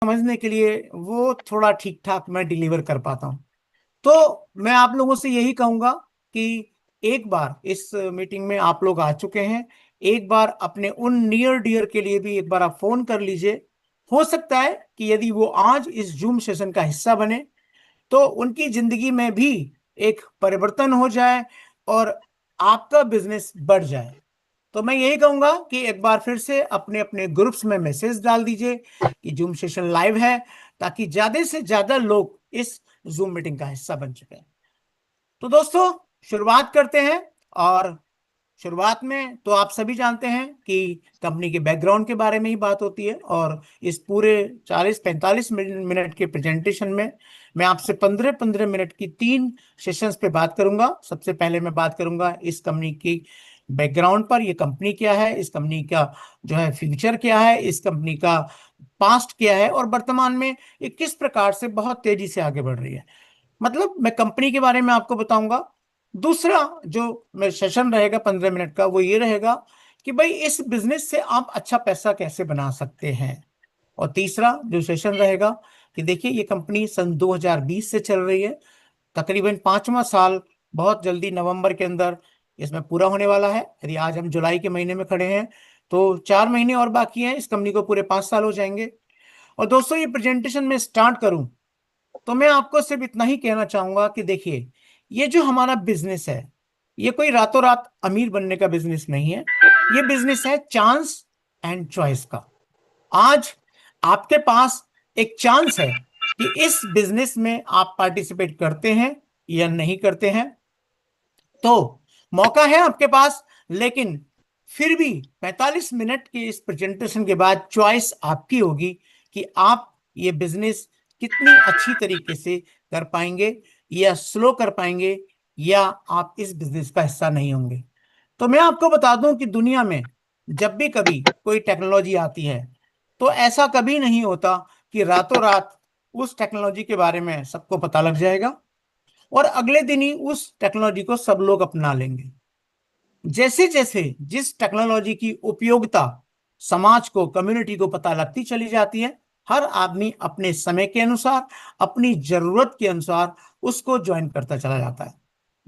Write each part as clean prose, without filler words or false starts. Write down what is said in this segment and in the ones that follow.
समझने के लिए वो थोड़ा ठीक ठाक मैं डिलीवर कर पाता हूँ। तो मैं आप लोगों से यही कहूंगा कि एक बार इस मीटिंग में आप लोग आ चुके हैं, एक बार अपने उन नियर डियर के लिए भी एक बार आप फोन कर लीजिए। हो सकता है कि यदि वो आज इस जूम सेशन का हिस्सा बने तो उनकी जिंदगी में भी एक परिवर्तन हो जाए और आपका बिजनेस बढ़ जाए। तो मैं यही कहूंगा कि एक बार फिर से अपने अपने ग्रुप्स में मैसेज डाल दीजिए कि जूम सेशन लाइव है, ताकि ज्यादा से ज्यादा लोग इस जूम मीटिंग का हिस्सा बन चुके हैं। तो दोस्तों, शुरुआत करते हैं। और शुरुआत में तो आप सभी जानते हैं कि कंपनी के बैकग्राउंड के बारे में ही बात होती है, और इस पूरे 40-45 मिनट के प्रेजेंटेशन में मैं आपसे 15-15 मिनट की 3 सेशंस पे बात करूंगा। सबसे पहले मैं बात करूंगा इस कंपनी की बैकग्राउंड पर, ये कंपनी क्या है, इस कंपनी का जो है फ्यूचर क्या है, इस कंपनी का पास्ट क्या है, और वर्तमान में ये किस प्रकार से बहुत तेजी से आगे बढ़ रही है। मतलब मैं कंपनी के बारे में आपको बताऊंगा। दूसरा जो मैं सेशन रहेगा 15 मिनट का, वो ये रहेगा कि भाई इस बिजनेस से आप अच्छा पैसा कैसे बना सकते हैं। और तीसरा जो सेशन रहेगा कि देखिए ये कंपनी सन 2020 से चल रही है, तकरीबन 5वां साल बहुत जल्दी नवंबर के अंदर इसमें पूरा होने वाला है। यदि आज हम जुलाई के महीने में खड़े हैं तो 4 महीने और बाकी हैं, इस कंपनी को पूरे 5 साल हो जाएंगे। और दोस्तों, ये प्रेजेंटेशन में स्टार्ट करूं तो मैं आपको सिर्फ इतना ही कहना चाहूंगा कि देखिए, ये जो हमारा बिजनेस है, ये कोई रातों रात अमीर बनने का बिजनेस नहीं है। ये बिजनेस है चांस एंड चॉइस का। आज आपके पास एक चांस है कि इस बिजनेस में आप पार्टिसिपेट करते हैं या नहीं करते हैं। तो मौका है आपके पास, लेकिन फिर भी 45 मिनट के इस प्रेजेंटेशन के बाद चॉइस आपकी होगी कि आप ये बिजनेस कितनी अच्छी तरीके से कर पाएंगे या स्लो कर पाएंगे, या आप इस बिजनेस का हिस्सा नहीं होंगे। तो मैं आपको बता दूं कि दुनिया में जब भी कभी कोई टेक्नोलॉजी आती है तो ऐसा कभी नहीं होता कि रातों रात उस टेक्नोलॉजी के बारे में सबको पता लग जाएगा और अगले दिन ही उस टेक्नोलॉजी को सब लोग अपना लेंगे। जैसे जैसे जिस टेक्नोलॉजी की उपयोगिता समाज को, कम्युनिटी को पता लगती चली जाती है, हर आदमी अपने समय के अनुसार, अपनी जरूरत के अनुसार उसको ज्वाइन करता चला जाता है।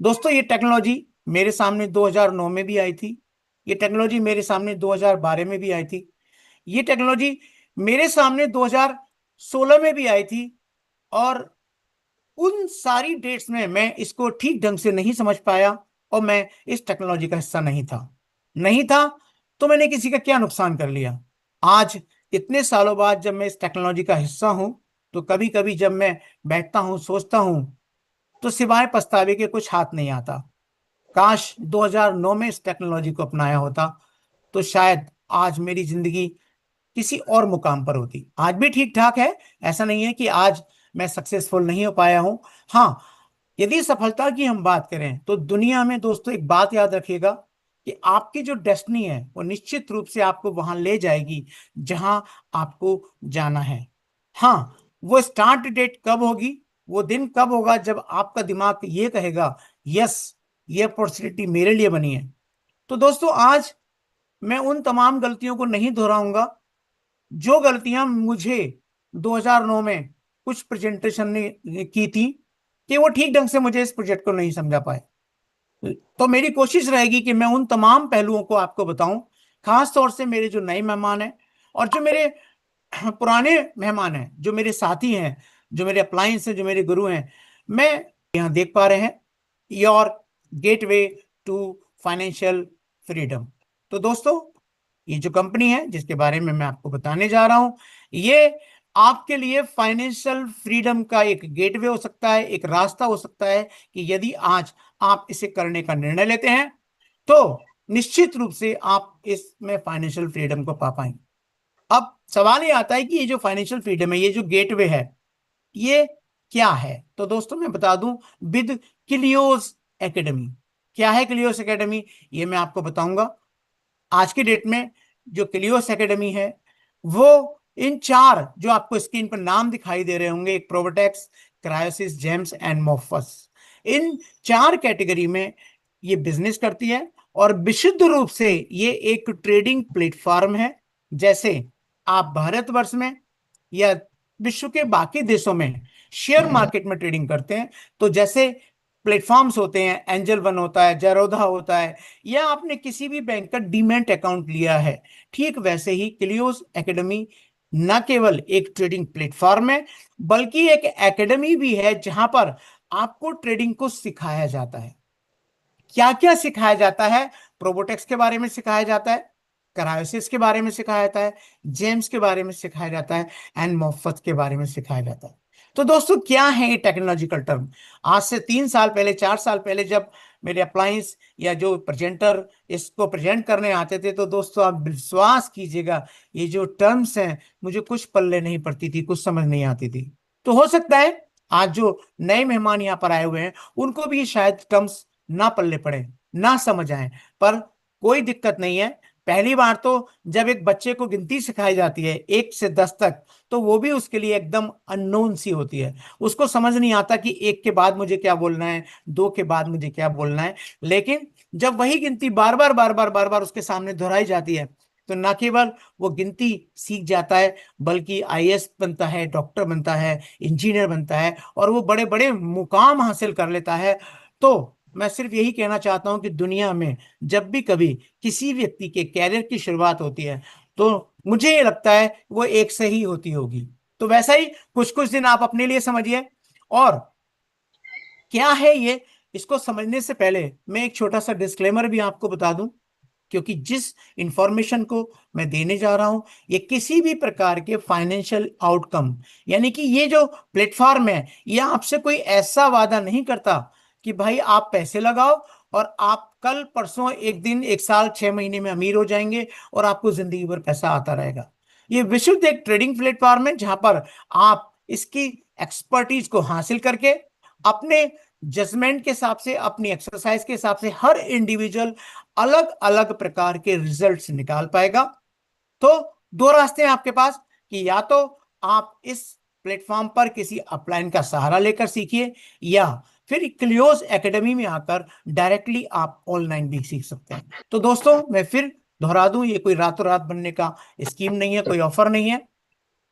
दोस्तों, ये टेक्नोलॉजी मेरे सामने 2009 में भी आई थी, ये टेक्नोलॉजी मेरे सामने 2012 में भी आई थी, ये टेक्नोलॉजी मेरे सामने 2016 में भी आई थी। और उन सारी डेट्स में मैं इसको ठीक ढंग से नहीं समझ पाया और मैं इस टेक्नोलॉजी का हिस्सा नहीं था। तो मैंने किसी का क्या नुकसान कर लिया। आज इतने सालों बाद जब मैं इस टेक्नोलॉजी का हिस्सा हूं, तो कभी कभी जब मैं बैठता हूं, सोचता हूं, तो सिवाय पछतावे के कुछ हाथ नहीं आता। काश 2009 में इस टेक्नोलॉजी को अपनाया होता तो शायद आज मेरी जिंदगी किसी और मुकाम पर होती। आज भी ठीक ठाक है, ऐसा नहीं है कि आज मैं सक्सेसफुल नहीं हो पाया हूं। हाँ, यदि सफलता की हम बात करें तो दुनिया में दोस्तों एक बात याद रखिएगा कि आपकी जो डेस्टिनी है वो निश्चित रूप से आपको वहां ले जाएगी जहां आपको जाना है। हाँ, वो स्टार्ट डेट कब होगी, वो दिन कब होगा जब आपका दिमाग ये कहेगा यस, ये अपॉर्चुनिटी मेरे लिए बनी है। तो दोस्तों, आज मैं उन तमाम गलतियों को नहीं दोहराऊंगा जो गलतियां मुझे 2009 में कुछ प्रेजेंटेशन ने की थी, कि वो ठीक ढंग से मुझे इस प्रोजेक्ट को नहीं समझा पाए। तो मेरी कोशिश रहेगी कि मैं उन तमाम पहलुओं को आपको बताऊं, खास तौर से मेरे जो नए मेहमान हैं और जो मेरे पुराने मेहमान हैं, जो मेरे साथी हैं, जो मेरे अप्लायंस हैं, जो मेरे गुरु हैं। मैं यहाँ देख पा रहे हैं your gateway to financial freedom. तो दोस्तों, ये जो कंपनी है जिसके बारे में मैं आपको बताने जा रहा हूं, ये आपके लिए फाइनेंशियल फ्रीडम का एक गेटवे हो सकता है, एक रास्ता हो सकता है कि यदि आज आप इसे करने का निर्णय लेते हैं तो निश्चित रूप से आप इसमें फाइनेंशियल फ्रीडम को पा पाएंगे। अब सवाल ये आता है कि ये जो फाइनेंशियल फ्रीडम है, ये जो गेटवे है, ये क्या है। तो दोस्तों, मैं बता दूं, विद क्लियोस एकेडमी। क्या है क्लियोस एकेडमी, ये मैं आपको बताऊंगा। आज की डेट में जो क्लियोस एकेडमी है, वो इन 4 जो आपको स्क्रीन पर नाम दिखाई दे रहे होंगे, एक प्रोवटेक्स, क्रायोसिस, जेम्स एंड मोफस, इन 4 कैटेगरी में ये बिजनेस करती है। और विशुद्ध रूप से ये एक ट्रेडिंग प्लेटफॉर्म है। जैसे आप भारतवर्ष में या विश्व के बाकी देशों में शेयर मार्केट में ट्रेडिंग करते हैं। तो जैसे प्लेटफॉर्म्स होते हैं, एंजल वन होता है, जेरोधा होता है, या आपने किसी भी बैंक का डीमैट अकाउंट लिया है, ठीक वैसे ही क्लियोस एकेडमी न केवल एक ट्रेडिंग प्लेटफॉर्म है, बल्कि एक एकेडमी भी है जहां पर आपको ट्रेडिंग को सिखाया जाता है। क्या क्या सिखाया जाता है? प्रोबोटेक्स के बारे में सिखाया जाता है, करायोसिस के बारे में सिखाया जाता है, जेम्स के बारे में सिखाया जाता है, एंड मोफत के बारे में सिखाया जाता है। तो दोस्तों, क्या है ये टेक्नोलॉजिकल टर्म? आज से 3 साल पहले, 4 साल पहले, जब मेरे अप्लायंस या जो प्रेजेंटर इसको प्रेजेंट करने आते थे, तो दोस्तों आप विश्वास कीजिएगा, ये जो टर्म्स हैं मुझे कुछ पल्ले नहीं पड़ती थी, कुछ समझ नहीं आती थी। तो हो सकता है आज जो नए मेहमान यहाँ पर आए हुए हैं उनको भी शायद टर्म्स ना पल्ले पड़े, ना समझ आए, पर कोई दिक्कत नहीं है। पहली बार तो जब एक बच्चे को गिनती सिखाई जाती है 1 से 10 तक, तो वो भी उसके लिए एकदम अननोन सी होती है। उसको समझ नहीं आता कि 1 के बाद मुझे क्या बोलना है, 2 के बाद मुझे क्या बोलना है। लेकिन जब वही गिनती बार बार बार बार बार बार उसके सामने दोहराई जाती है, तो न केवल वो गिनती सीख जाता है, बल्कि आईएएस बनता है, डॉक्टर बनता है, इंजीनियर बनता है, और वो बड़े बड़े मुकाम हासिल कर लेता है। तो मैं सिर्फ यही कहना चाहता हूं कि दुनिया में जब भी कभी किसी व्यक्ति के कैरियर की शुरुआत होती है, तो मुझे ये लगता है वो एक से ही होती होगी। तो वैसा ही कुछ कुछ दिन आप अपने लिए समझिए। और क्या है ये, इसको समझने से पहले मैं एक छोटा सा डिस्क्लेमर भी आपको बता दूं, क्योंकि जिस इंफॉर्मेशन को मैं देने जा रहा हूं, ये किसी भी प्रकार के फाइनेंशियल आउटकम, यानी कि ये जो प्लेटफॉर्म है, ये आपसे कोई ऐसा वादा नहीं करता कि भाई आप पैसे लगाओ और आप कल परसों एक दिन, एक साल, 6 महीने में अमीर हो जाएंगे और आपको जिंदगी भर पैसा आता रहेगा। ये विशुद्ध एक ट्रेडिंग प्लेटफॉर्म है जहां पर आप इसकी एक्सपर्टीज को हासिल करके अपने जजमेंट के हिसाब से, अपनी एक्सरसाइज के हिसाब से हर इंडिविजुअल अलग अलग प्रकार के रिजल्ट्स निकाल पाएगा। तो दो रास्ते हैं आपके पास, कि या तो आप इस प्लेटफॉर्म पर किसी अपलाइन का सहारा लेकर सीखिए, या फिर क्लियोस एकेडमी में आकर डायरेक्टली आप ऑनलाइन भी सीख सकते हैं। तो दोस्तों, मैं फिर दोहरा दूं, ये कोई रातों रात बनने का स्कीम नहीं है, कोई ऑफर नहीं है।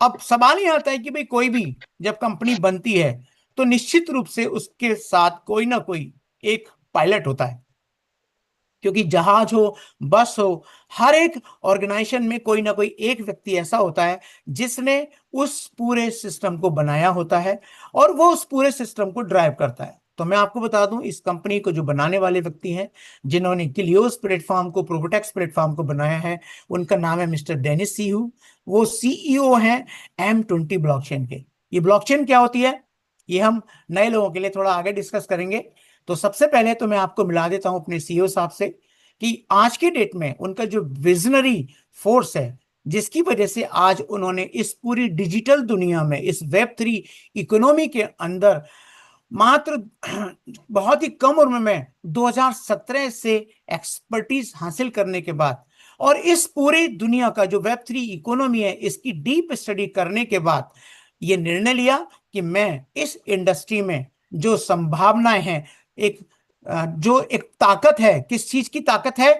अब सवाल ये आता है कि भाई कोई भी जब कंपनी बनती है, तो निश्चित रूप से उसके साथ कोई ना कोई एक पायलट होता है, क्योंकि जहाज हो, बस हो, हर एक ऑर्गेनाइजेशन में कोई ना कोई एक व्यक्ति ऐसा होता है जिसने उस पूरे सिस्टम को बनाया होता है, और वो उस पूरे सिस्टम को ड्राइव करता है। तो मैं आपको बता दूं, इस कंपनी को जो बनाने वाले व्यक्ति हैं, जिन्होंने किलियोस प्लेटफॉर्म को, प्रोबोटेक्स प्लेटफॉर्म को बनाया है, उनका नाम है मिस्टर डेनिस सीहू। वो सीईओ हैं M20 ब्लॉकचेन के। ये ब्लॉकचेन क्या होती है, ये हम नए लोगों के लिए थोड़ा आगे डिस्कस करेंगे। तो सबसे पहले तो मैं आपको मिला देता हूं अपने सीईओ साहब से, कि आज के डेट में उनका जो विजनरी फोर्स है, जिसकी वजह से आज उन्होंने इस पूरी डिजिटल दुनिया में, इस Web3 इकोनॉमी के अंदर, मात्र बहुत ही कम उम्र में 2017 से एक्सपर्टीज हासिल करने के बाद, और इस पूरी दुनिया का जो Web3 इकोनॉमी है, इसकी डीप स्टडी करने के बाद, ये निर्णय लिया कि मैं इस इंडस्ट्री में जो संभावनाएं हैं, एक जो एक ताकत है, किस चीज की ताकत है?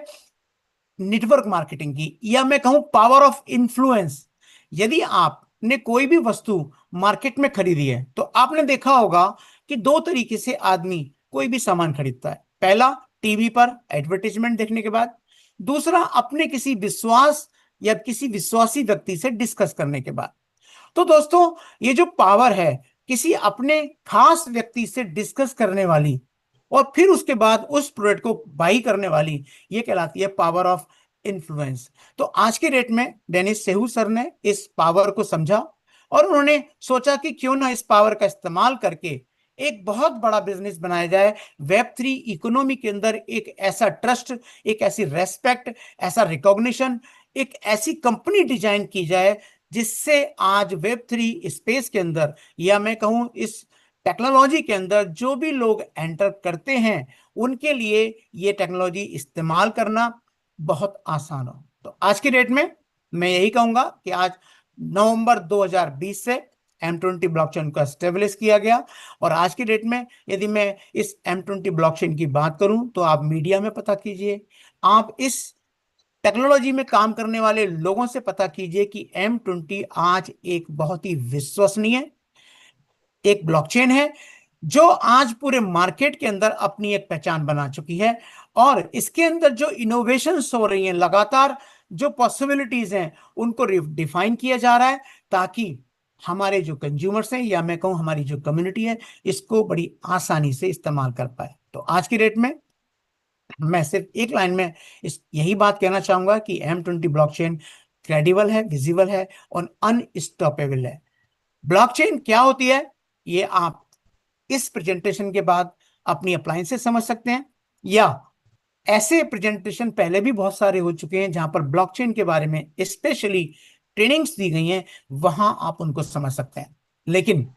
नेटवर्क मार्केटिंग की, या मैं कहूं पावर ऑफ इन्फ्लुएंस। यदि आपने कोई भी वस्तु मार्केट में खरीदी है, तो आपने देखा होगा कि दो तरीके से आदमी कोई भी सामान खरीदता है। पहला, टीवी पर एडवर्टीजमेंट देखने के बाद। दूसरा, अपने किसी विश्वास या किसी विश्वासी व्यक्ति से डिस्कस करने के बाद। तो दोस्तों, ये जो पावर है किसी अपने खास व्यक्ति से डिस्कस करने वाली, और फिर उसके बाद उस प्रोडक्ट को बाई करने वाली, ये कहलाती है पावर ऑफ इन्फ्लुएंस। तो आज के डेट में डेनिस सेहू सर ने इस पावर को समझा, और उन्होंने सोचा कि क्यों ना इस पावर का इस्तेमाल करके एक बहुत बड़ा बिजनेस बनाया जाए। Web3 इकोनॉमी के अंदर एक ऐसा ट्रस्ट, एक ऐसी रेस्पेक्ट, ऐसा रिकॉग्निशन, एक ऐसी कंपनी डिजाइन की जाए जिससे आज Web3 स्पेस के अंदर, या मैं कहूं इस टेक्नोलॉजी के अंदर, जो भी लोग एंटर करते हैं उनके लिए ये टेक्नोलॉजी इस्तेमाल करना बहुत आसान हो। तो आज की डेट में मैं यही कहूंगा कि आज नवंबर 2020 से M20 ब्लॉकचेन को एस्टेब्लिश किया गया। और आज की डेट में यदि मैं इस M20 ब्लॉकचेन की बात करूं, तो आप मीडिया में पता कीजिए, आप इस टेक्नोलॉजी में काम करने वाले लोगों से पता कीजिए कि M20 आज एक बहुत ही विश्वसनीय एक ब्लॉकचेन है, जो आज पूरे मार्केट के अंदर अपनी एक पहचान बना चुकी है। और इसके अंदर जो इनोवेशंस हो रही हैं लगातार, जो पॉसिबिलिटीज हैं, उनको डिफाइन किया जा रहा है, ताकि हमारे जो कंज्यूमर्स हैं, या मैं कहूं हमारी जो कम्युनिटी है, इसको बड़ी आसानी से इस्तेमाल कर पाए। तो आज की डेट में मैं सिर्फ एक लाइन में इस यही बात कहना चाहूंगा कि M20 ब्लॉकचेन क्रेडिबल है, विजिबल है और अनस्टॉपेबल है। ब्लॉकचेन क्या होती है, ये आप इस प्रेजेंटेशन के बाद अपनी अप्लायंस से समझ सकते हैं, या ऐसे प्रेजेंटेशन पहले भी बहुत सारे हो चुके हैं जहां पर ब्लॉकचेन के बारे में स्पेशली ट्रेनिंग्स दी गई हैं, वहां आप उनको समझ सकते हैं। लेकिन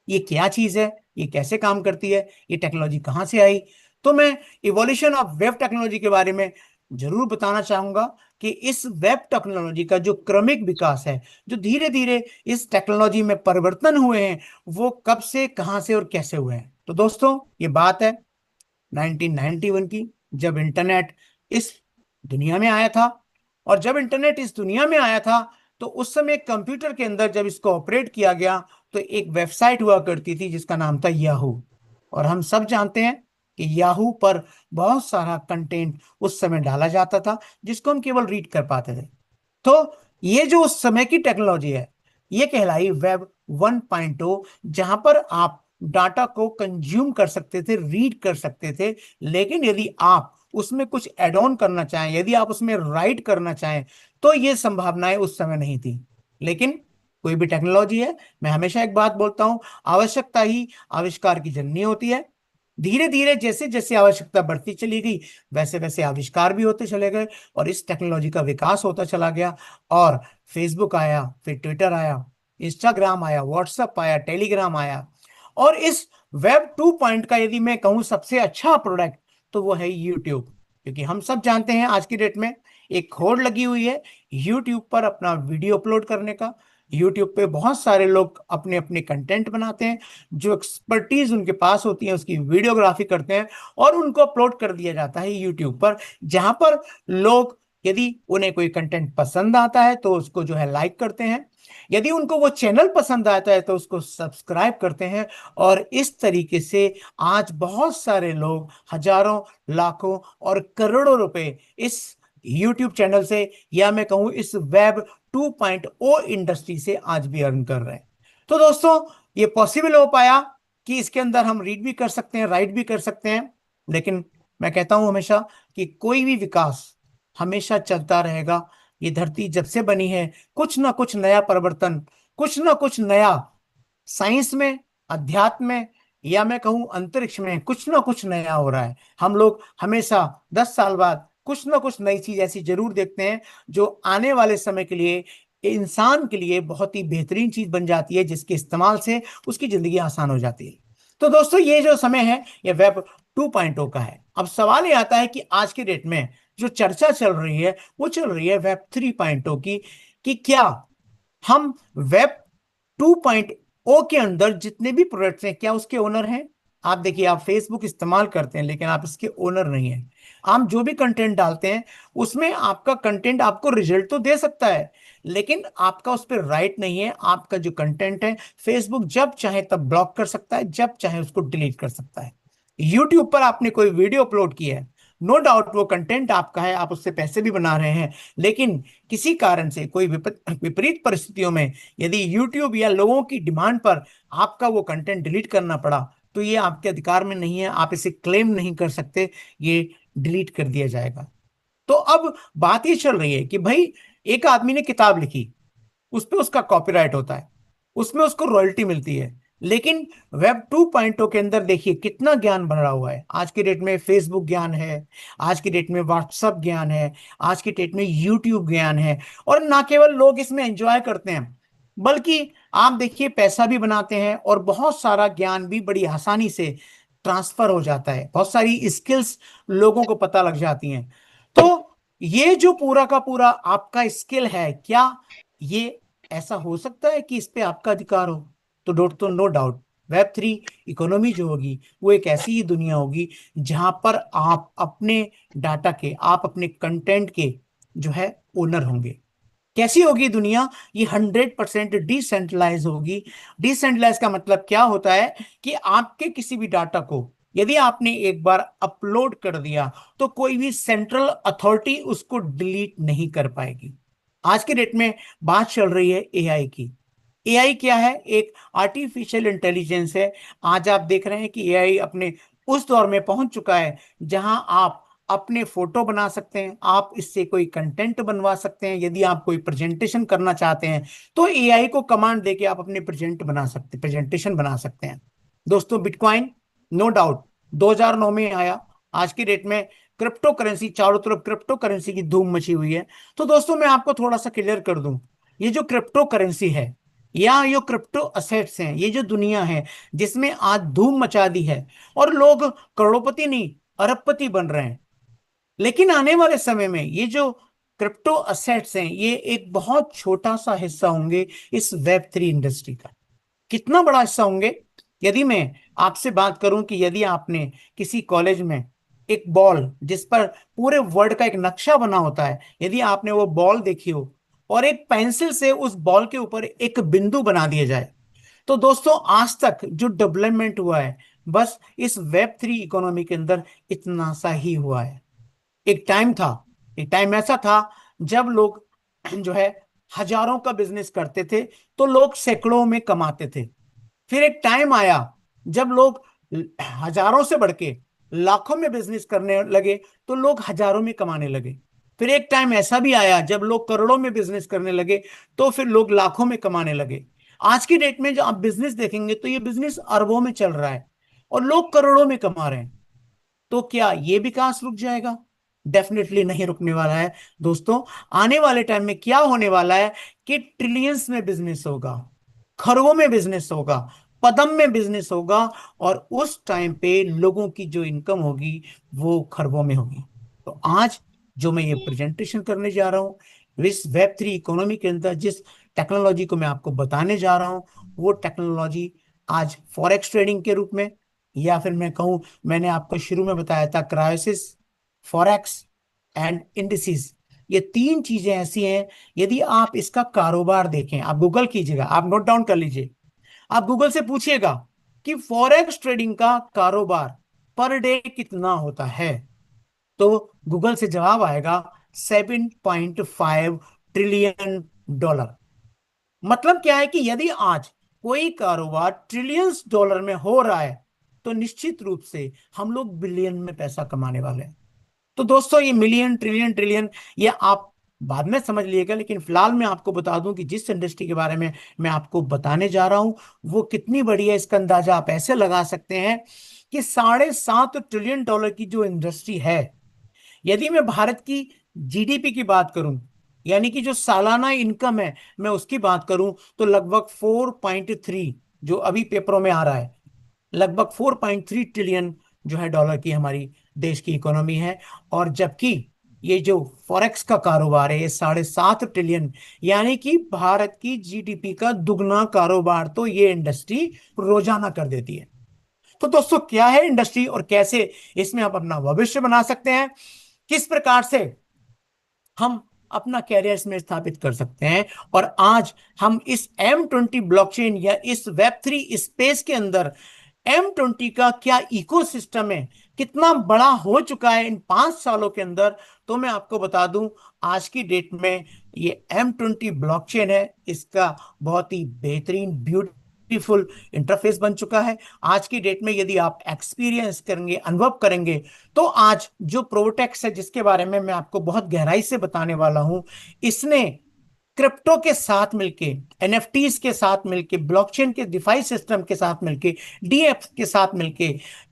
ये क्या चीज है, ये कैसे काम करती है, ये टेक्नोलॉजी कहां से आई, तो मैं इवोल्यूशन ऑफ वेब टेक्नोलॉजी के बारे में जरूर बताना चाहूंगा कि इस वेब टेक्नोलॉजी का जो क्रमिक विकास है, जो धीरे धीरे इस टेक्नोलॉजी में परिवर्तन हुए हैं, वो कब से, कहां से और कैसे हुए हैं। तो दोस्तों, ये बात है 1991 की, जब इंटरनेट इस दुनिया में आया था। और जब इंटरनेट इस दुनिया में आया था, तो उस समय कंप्यूटर के अंदर जब इसको ऑपरेट किया गया, तो एक वेबसाइट हुआ करती थी जिसका नाम था याहू। और हम सब जानते हैं कि याहू पर बहुत सारा कंटेंट उस समय डाला जाता था, जिसको हम केवल रीड कर पाते थे। तो ये जो उस समय की टेक्नोलॉजी है, ये कहलाई वेब 1.0, जहां पर आप डाटा को कंज्यूम कर सकते थे, रीड कर सकते थे। लेकिन यदि आप उसमें कुछ एड ऑन करना चाहें, यदि आप उसमें राइट करना चाहें, तो ये संभावनाएं उस समय नहीं थी। लेकिन कोई भी टेक्नोलॉजी है, मैं हमेशा एक बात बोलता हूं, आवश्यकता ही आविष्कार की जननी होती है। धीरे धीरे जैसे जैसे आवश्यकता बढ़ती चली गई, वैसे वैसे आविष्कार भी होते चले गए, और इस टेक्नोलॉजी का विकास होता चला गया। और फेसबुक आया, फिर ट्विटर आया, इंस्टाग्राम आया, व्हाट्सएप आया, टेलीग्राम आया। और इस वेब 2 का यदि मैं कहूं सबसे अच्छा प्रोडक्ट, तो वो है यूट्यूब। क्योंकि हम सब जानते हैं आज की डेट में एक होड़ लगी हुई है यूट्यूब पर अपना वीडियो अपलोड करने का। यूट्यूब पे बहुत सारे लोग अपने अपने कंटेंट बनाते हैं, जो एक्सपर्टीज उनके पास होती है उसकी वीडियोग्राफी करते हैं, और उनको अपलोड कर दिया जाता है यूट्यूब पर, जहां पर लोग, यदि उन्हें कोई कंटेंट पसंद आता है तो उसको जो है लाइक करते हैं, यदि उनको वो चैनल पसंद आता है तो उसको सब्सक्राइब करते हैं। और इस तरीके से आज बहुत सारे लोग हजारों, लाखों और करोड़ों रुपए इस YouTube चैनल से, या मैं कहूं इस वेब 2.0 इंडस्ट्री से आज भी अर्न कर रहे हैं। तो दोस्तों, ये पॉसिबल हो पाया कि इसके अंदर हम रीड भी कर सकते हैं, राइट भी कर सकते हैं। लेकिन मैं कहता हूं हमेशा कि कोई भी विकास हमेशा चलता रहेगा। ये धरती जब से बनी है, कुछ ना कुछ नया परिवर्तन, कुछ ना कुछ नया, साइंस में, अध्यात्म में, या मैं कहूं अंतरिक्ष में कुछ ना कुछ नया हो रहा है। हम लोग हमेशा 10 साल बाद कुछ ना कुछ नई चीज ऐसी जरूर देखते हैं, जो आने वाले समय के लिए, इंसान के लिए बहुत ही बेहतरीन चीज बन जाती है, जिसके इस्तेमाल से उसकी जिंदगी आसान हो जाती है। तो दोस्तों, ये जो समय है, ये वेब 2.0 का है। अब सवाल ये आता है कि आज के डेट में जो चर्चा चल रही है, वो चल रही है वेब 3.0 की, कि क्या हम वेब 2.0 के अंदर जितने भी प्रोडक्ट्स हैं, क्या उसके ओनर हैं। आप देखिए, आप फेसबुक इस्तेमाल करते हैं, लेकिन आप इसके ओनर नहीं हैं। आप जो भी कंटेंट डालते हैं, उसमें आपका कंटेंट आपको रिजल्ट तो दे सकता है, लेकिन आपका उस पर राइट नहीं है। आपका जो कंटेंट है, फेसबुक जब चाहे तब ब्लॉक कर सकता है, जब चाहे उसको डिलीट कर सकता है। यूट्यूब पर आपने कोई वीडियो अपलोड किया है, नो डाउट वो कंटेंट आपका है, आप उससे पैसे भी बना रहे हैं। लेकिन किसी कारण से, कोई विपरीत परिस्थितियों में, यदि यूट्यूब या लोगों की डिमांड पर आपका वो कंटेंट डिलीट करना पड़ा, तो ये आपके अधिकार में नहीं है, आप इसे क्लेम नहीं कर सकते, ये डिलीट कर दिया जाएगा। तो अब बात ये चल रही है कि भाई, एक आदमी ने किताब लिखी, उस पे उसका कॉपीराइट होता है, उसमें उसको रॉयल्टी मिलती है। लेकिन वेब 2.0 के अंदर देखिए कितना ज्ञान भरा हुआ है। आज की डेट में फेसबुक ज्ञान है, आज की डेट में व्हाट्सएप ज्ञान है, आज की डेट में यूट्यूब ज्ञान है। और ना केवल लोग इसमें एंजॉय करते हैं, बल्कि आप देखिए पैसा भी बनाते हैं, और बहुत सारा ज्ञान भी बड़ी आसानी से ट्रांसफर हो जाता है, बहुत सारी स्किल्स लोगों को पता लग जाती हैं। तो ये जो पूरा का पूरा आपका स्किल है, क्या ये ऐसा हो सकता है कि इस पे आपका अधिकार हो? तो नो डाउट, वेब 3 इकोनॉमी जो होगी, वो एक ऐसी ही दुनिया होगी जहां पर आप अपने डाटा के, आप अपने कंटेंट के जो है ओनर होंगे। कैसी होगी दुनिया? ये 100% डिसेंट्रलाइज होगी। डिसेंट्रलाइज का मतलब क्या होता है कि आपके किसी भी डाटा को यदि आपने एक बार अपलोड कर दिया तो कोई भी सेंट्रल अथॉरिटी उसको डिलीट नहीं कर पाएगी। आज के डेट में बात चल रही है एआई की। एआई क्या है? एक आर्टिफिशियल इंटेलिजेंस है। आज आप देख रहे हैं कि एआई अपने उस दौर में पहुंच चुका है जहां आप अपने फोटो बना सकते हैं, आप इससे कोई कंटेंट बनवा सकते हैं। यदि आप कोई प्रेजेंटेशन करना चाहते हैं तो एआई को कमांड देके आप अपने प्रेजेंटेशन बना सकते हैं। दोस्तों, बिटकॉइन नो डाउट 2009 में आया। आज की डेट में क्रिप्टो करेंसी, चारों तरफ क्रिप्टो करेंसी की धूम मची हुई है। तो दोस्तों, मैं आपको थोड़ा सा क्लियर कर दूं, ये जो क्रिप्टो करेंसी है या ये क्रिप्टो असेट्स हैं, ये जो दुनिया है जिसमें आज धूम मचा दी है और लोग करोड़पति नहीं अरबपति बन रहे हैं, लेकिन आने वाले समय में ये जो क्रिप्टो असेट्स हैं ये एक बहुत छोटा सा हिस्सा होंगे इस वेब 3 इंडस्ट्री का। कितना बड़ा हिस्सा होंगे? यदि मैं आपसे बात करूं कि यदि आपने किसी कॉलेज में एक बॉल जिस पर पूरे वर्ल्ड का एक नक्शा बना होता है, यदि आपने वो बॉल देखी हो और एक पेंसिल से उस बॉल के ऊपर एक बिंदु बना दिया जाए, तो दोस्तों आज तक जो डेवलपमेंट हुआ है बस इस वेब 3 इकोनॉमी के अंदर इतना सा ही हुआ है। एक टाइम था, एक टाइम ऐसा था जब लोग जो है हजारों का बिजनेस करते थे तो लोग सैकड़ों में कमाते थे। फिर एक टाइम आया जब लोग हजारों से बढ़ के लाखों में बिजनेस करने लगे तो लोग हजारों में कमाने लगे। फिर एक टाइम ऐसा भी आया जब लोग करोड़ों में बिजनेस करने लगे तो फिर लोग लाखों में कमाने लगे। आज की डेट में जो आप बिजनेस देखेंगे तो ये बिजनेस अरबों में चल रहा है और लोग करोड़ों में कमा रहे हैं। तो क्या ये विकास रुक जाएगा? डेफिनेटली नहीं रुकने वाला है। दोस्तों, आने वाले टाइम में क्या होने वाला है कि ट्रिलियंस में बिजनेस होगा, खरबों में बिजनेस होगा, पदम में बिजनेस होगा, और उस टाइम पे लोगों की जो इनकम होगी वो खरबों में होगी। तो आज जो मैं ये प्रेजेंटेशन करने जा रहा हूँ इस वेब 3 इकोनॉमी के अंदर जिस टेक्नोलॉजी को मैं आपको बताने जा रहा हूँ, वो टेक्नोलॉजी आज फॉरेक्स ट्रेडिंग के रूप में, या फिर मैं कहूँ, मैंने आपको शुरू में बताया था क्रायोसिस, फॉरेक्स एंड इंडिसेस, ये तीन चीजें ऐसी हैं। यदि आप इसका कारोबार देखें, आप गूगल कीजिएगा, आप नोट डाउन कर लीजिए, आप गूगल से पूछिएगा कि फॉरेक्स ट्रेडिंग का कारोबार पर डे कितना होता है, तो गूगल से जवाब आएगा 7.5 ट्रिलियन डॉलर। मतलब क्या है कि यदि आज कोई कारोबार ट्रिलियंस डॉलर में हो रहा है तो निश्चित रूप से हम लोग बिलियन में पैसा कमाने वाले हैं। तो दोस्तों, ये मिलियन ट्रिलियन ट्रिलियन ये आप बाद में समझ लीजिएगा, लेकिन फिलहाल मैं आपको बता दूं कि जिस इंडस्ट्री के बारे में मैं आपको बताने जा रहा हूं वो कितनी बड़ी है, इसका अंदाजा आप ऐसे लगा सकते हैं कि 7.5 ट्रिलियन डॉलर की जो इंडस्ट्री है, यदि मैं भारत की जीडीपी की बात करूं, यानी कि जो सालाना इनकम है मैं उसकी बात करूं, तो लगभग 4.3, जो अभी पेपरों में आ रहा है, लगभग 4.3 ट्रिलियन जो है डॉलर की हमारी देश की इकोनॉमी है। और जबकि ये जो फॉरेक्स का कारोबार है ये 7.5 ट्रिलियन, यानी कि भारत की जीडीपी का दुगना कारोबार तो ये इंडस्ट्री रोजाना कर देती है। तो दोस्तों, क्या है इंडस्ट्री और कैसे इसमें आप अपना भविष्य बना सकते हैं, किस प्रकार से हम अपना कैरियर इसमें स्थापित कर सकते हैं, और आज हम इस M20 ब्लॉकचेन या इस वेब 3 स्पेस के अंदर M20 का क्या इकोसिस्टम है, कितना बड़ा हो चुका है इन 5 सालों के अंदर, तो मैं आपको बता दूं आज की डेट में ये M20 ब्लॉकचेन है, इसका बहुत ही बेहतरीन ब्यूटीफुल इंटरफेस बन चुका है। आज की डेट में यदि आप एक्सपीरियंस करेंगे, अनुभव करेंगे, तो आज जो प्रोटेक्स है जिसके बारे में मैं आपको बहुत गहराई से बताने वाला हूं, इसने क्रिप्टो के साथ मिलके, एनएफटीज के साथ मिलके, ब्लॉकचेन के डिफाई सिस्टम के साथ मिलके, डीएफ के साथ मिलके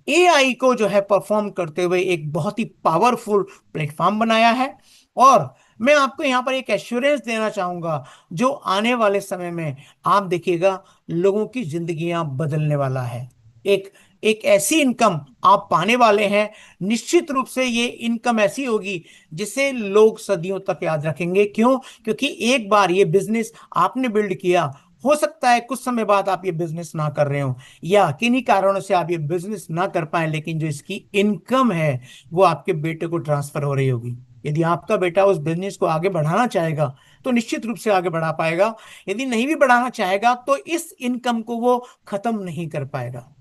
एआई को जो है परफॉर्म करते हुए एक बहुत ही पावरफुल प्लेटफॉर्म बनाया है। और मैं आपको यहां पर एक एश्योरेंस देना चाहूंगा, जो आने वाले समय में आप देखिएगा लोगों की जिंदगियां बदलने वाला है। एक एक ऐसी इनकम आप पाने वाले हैं, निश्चित रूप से ये इनकम ऐसी होगी जिसे लोग सदियों तक याद रखेंगे। क्यों? क्योंकि एक बार ये बिजनेस आपने बिल्ड किया, हो सकता है कुछ समय बाद आप ये बिजनेस ना कर रहे हो या किन्हीं कारणों से आप ये बिजनेस ना कर पाए, लेकिन जो इसकी इनकम है वो आपके बेटे को ट्रांसफर हो रही होगी, यदि आपका बेटा उस बिजनेस को आगे बढ़ाना चाहेगा तो निश्चित रूप से आगे बढ़ा पाएगा, यदि नहीं भी बढ़ाना चाहेगा तो इस इनकम को वो खत्म नहीं कर पाएगा।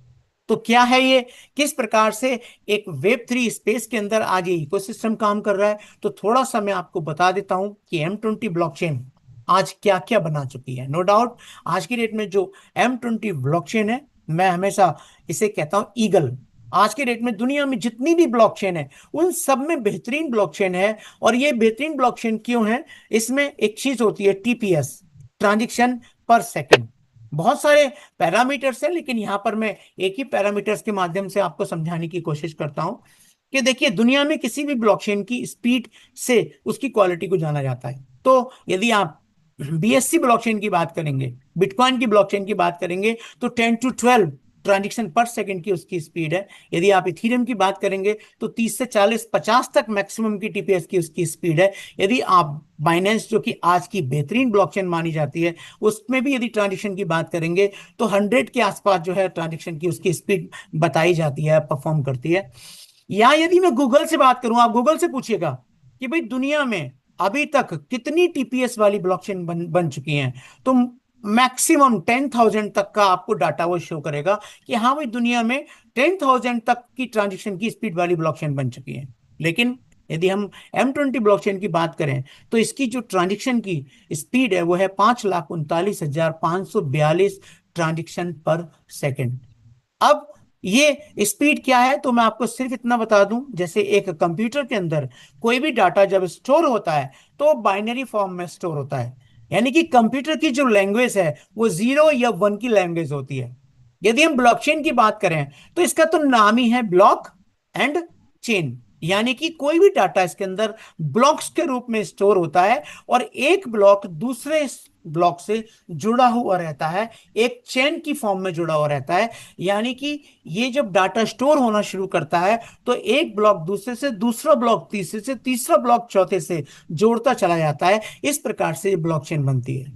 तो क्या है ये, किस प्रकार से एक वेब 3 स्पेस के अंदर आज ये इकोसिस्टम काम कर रहा है, तो थोड़ा सा मैं आपको बता देता हूं कि M20 ब्लॉकचेन आज क्या क्या बना चुकी है। नो डाउट आज की डेट में जो M20 ब्लॉकचेन है, मैं हमेशा इसे कहता हूं ईगल। आज के डेट में दुनिया में जितनी भी ब्लॉकचेन है उन सब में बेहतरीन ब्लॉकचेन है। और ये बेहतरीन ब्लॉकचेन क्यों है, इसमें एक चीज होती है TPS, ट्रांजेक्शन पर सेकंड। बहुत सारे पैरामीटर्स हैं, लेकिन यहां पर मैं एक ही पैरामीटर्स के माध्यम से आपको समझाने की कोशिश करता हूं कि देखिए दुनिया में किसी भी ब्लॉकचेन की स्पीड से उसकी क्वालिटी को जाना जाता है। तो यदि आप BSC ब्लॉकचेन की बात करेंगे, बिटकॉइन की ब्लॉकचेन की बात करेंगे, तो 10 to 12 ट्रांजेक्शन पर सेकंड की उसकी स्पीड है। यदि आप इथीरियम की बात करेंगे तो 30 से 40 50 तक मैक्सिमम की TPS की उसकी स्पीड है। यदि आप बाइनेंस जो कि आज की बेहतरीन ब्लॉकचेन मानी जाती है उसमें भी यदि ट्रांजेक्शन की बात करेंगे तो 100 के आसपास जो है ट्रांजेक्शन की उसकी स्पीड बताई जाती है, परफॉर्म करती है। या यदि मैं गूगल से बात करूं, आप गूगल से पूछिएगा कि भाई दुनिया में अभी तक कितनी TPS वाली ब्लॉकचेन बन चुकी हैं, तो मैक्सिमम 10,000 तक का आपको डाटा वो शो करेगा कि हाँ भाई दुनिया में 10,000 तक की ट्रांजेक्शन की स्पीड वाली ब्लॉकचेन बन चुकी है। लेकिन यदि हम M20 ब्लॉकचेन की बात करें तो इसकी जो ट्रांजेक्शन की स्पीड है वो है 5,39,542 ट्रांजेक्शन पर सेकेंड। अब ये स्पीड क्या है, तो मैं आपको सिर्फ इतना बता दूं, जैसे एक कंप्यूटर के अंदर कोई भी डाटा जब स्टोर होता है तो बाइनरी फॉर्म में स्टोर होता है। यानी कि कंप्यूटर की जो लैंग्वेज है वो 0 या 1 की लैंग्वेज होती है। यदि हम ब्लॉकचेन की बात करें तो इसका तो नाम ही है ब्लॉक एंड चेन, यानी कि कोई भी डाटा इसके अंदर ब्लॉक्स के रूप में स्टोर होता है और एक ब्लॉक दूसरे ब्लॉक से जुड़ा हुआ रहता है, एक चेन की फॉर्म में जुड़ा हुआ रहता है। यानी कि ये जब डाटा स्टोर होना शुरू करता है तो एक ब्लॉक दूसरे से, दूसरा ब्लॉक तीसरे से, तीसरा ब्लॉक चौथे से जोड़ता चला जाता है। इस प्रकार से ये ब्लॉकचेन बनती है।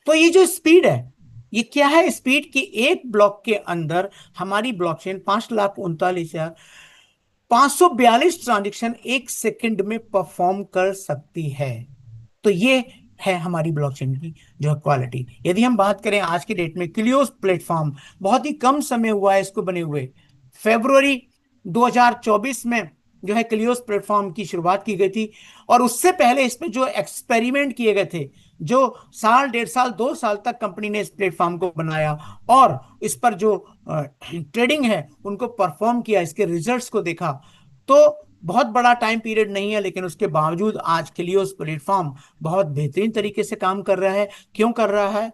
तो ये जो स्पीड है, ये क्या है स्पीड की, एक ब्लॉक के अंदर हमारी ब्लॉकचेन 5,39,542 ट्रांजेक्शन एक सेकंड में परफॉर्म कर सकती है। तो ये है हमारी ब्लॉकचेन की जो क्वालिटी। यदि हम बात करें आज के डेट में क्लियोस प्लेटफॉर्म, बहुत ही कम समय हुआ है इसको बने हुए। फरवरी 2024 में जो है क्लियोस प्लेटफॉर्म की शुरुआत की गई थी। और उससे पहले इसमें जो एक्सपेरिमेंट किए गए थे, जो साल, 1.5 साल, 2 साल तक कंपनी ने इस प्लेटफॉर्म को बनाया और इस पर जो ट्रेडिंग है उनको परफॉर्म किया, इसके रिजल्ट्स को देखा, तो बहुत बड़ा टाइम पीरियड नहीं है, लेकिन उसके बावजूद आज के लिए उस प्लेटफॉर्म बहुत बेहतरीन तरीके से काम कर रहा है। क्यों कर रहा है,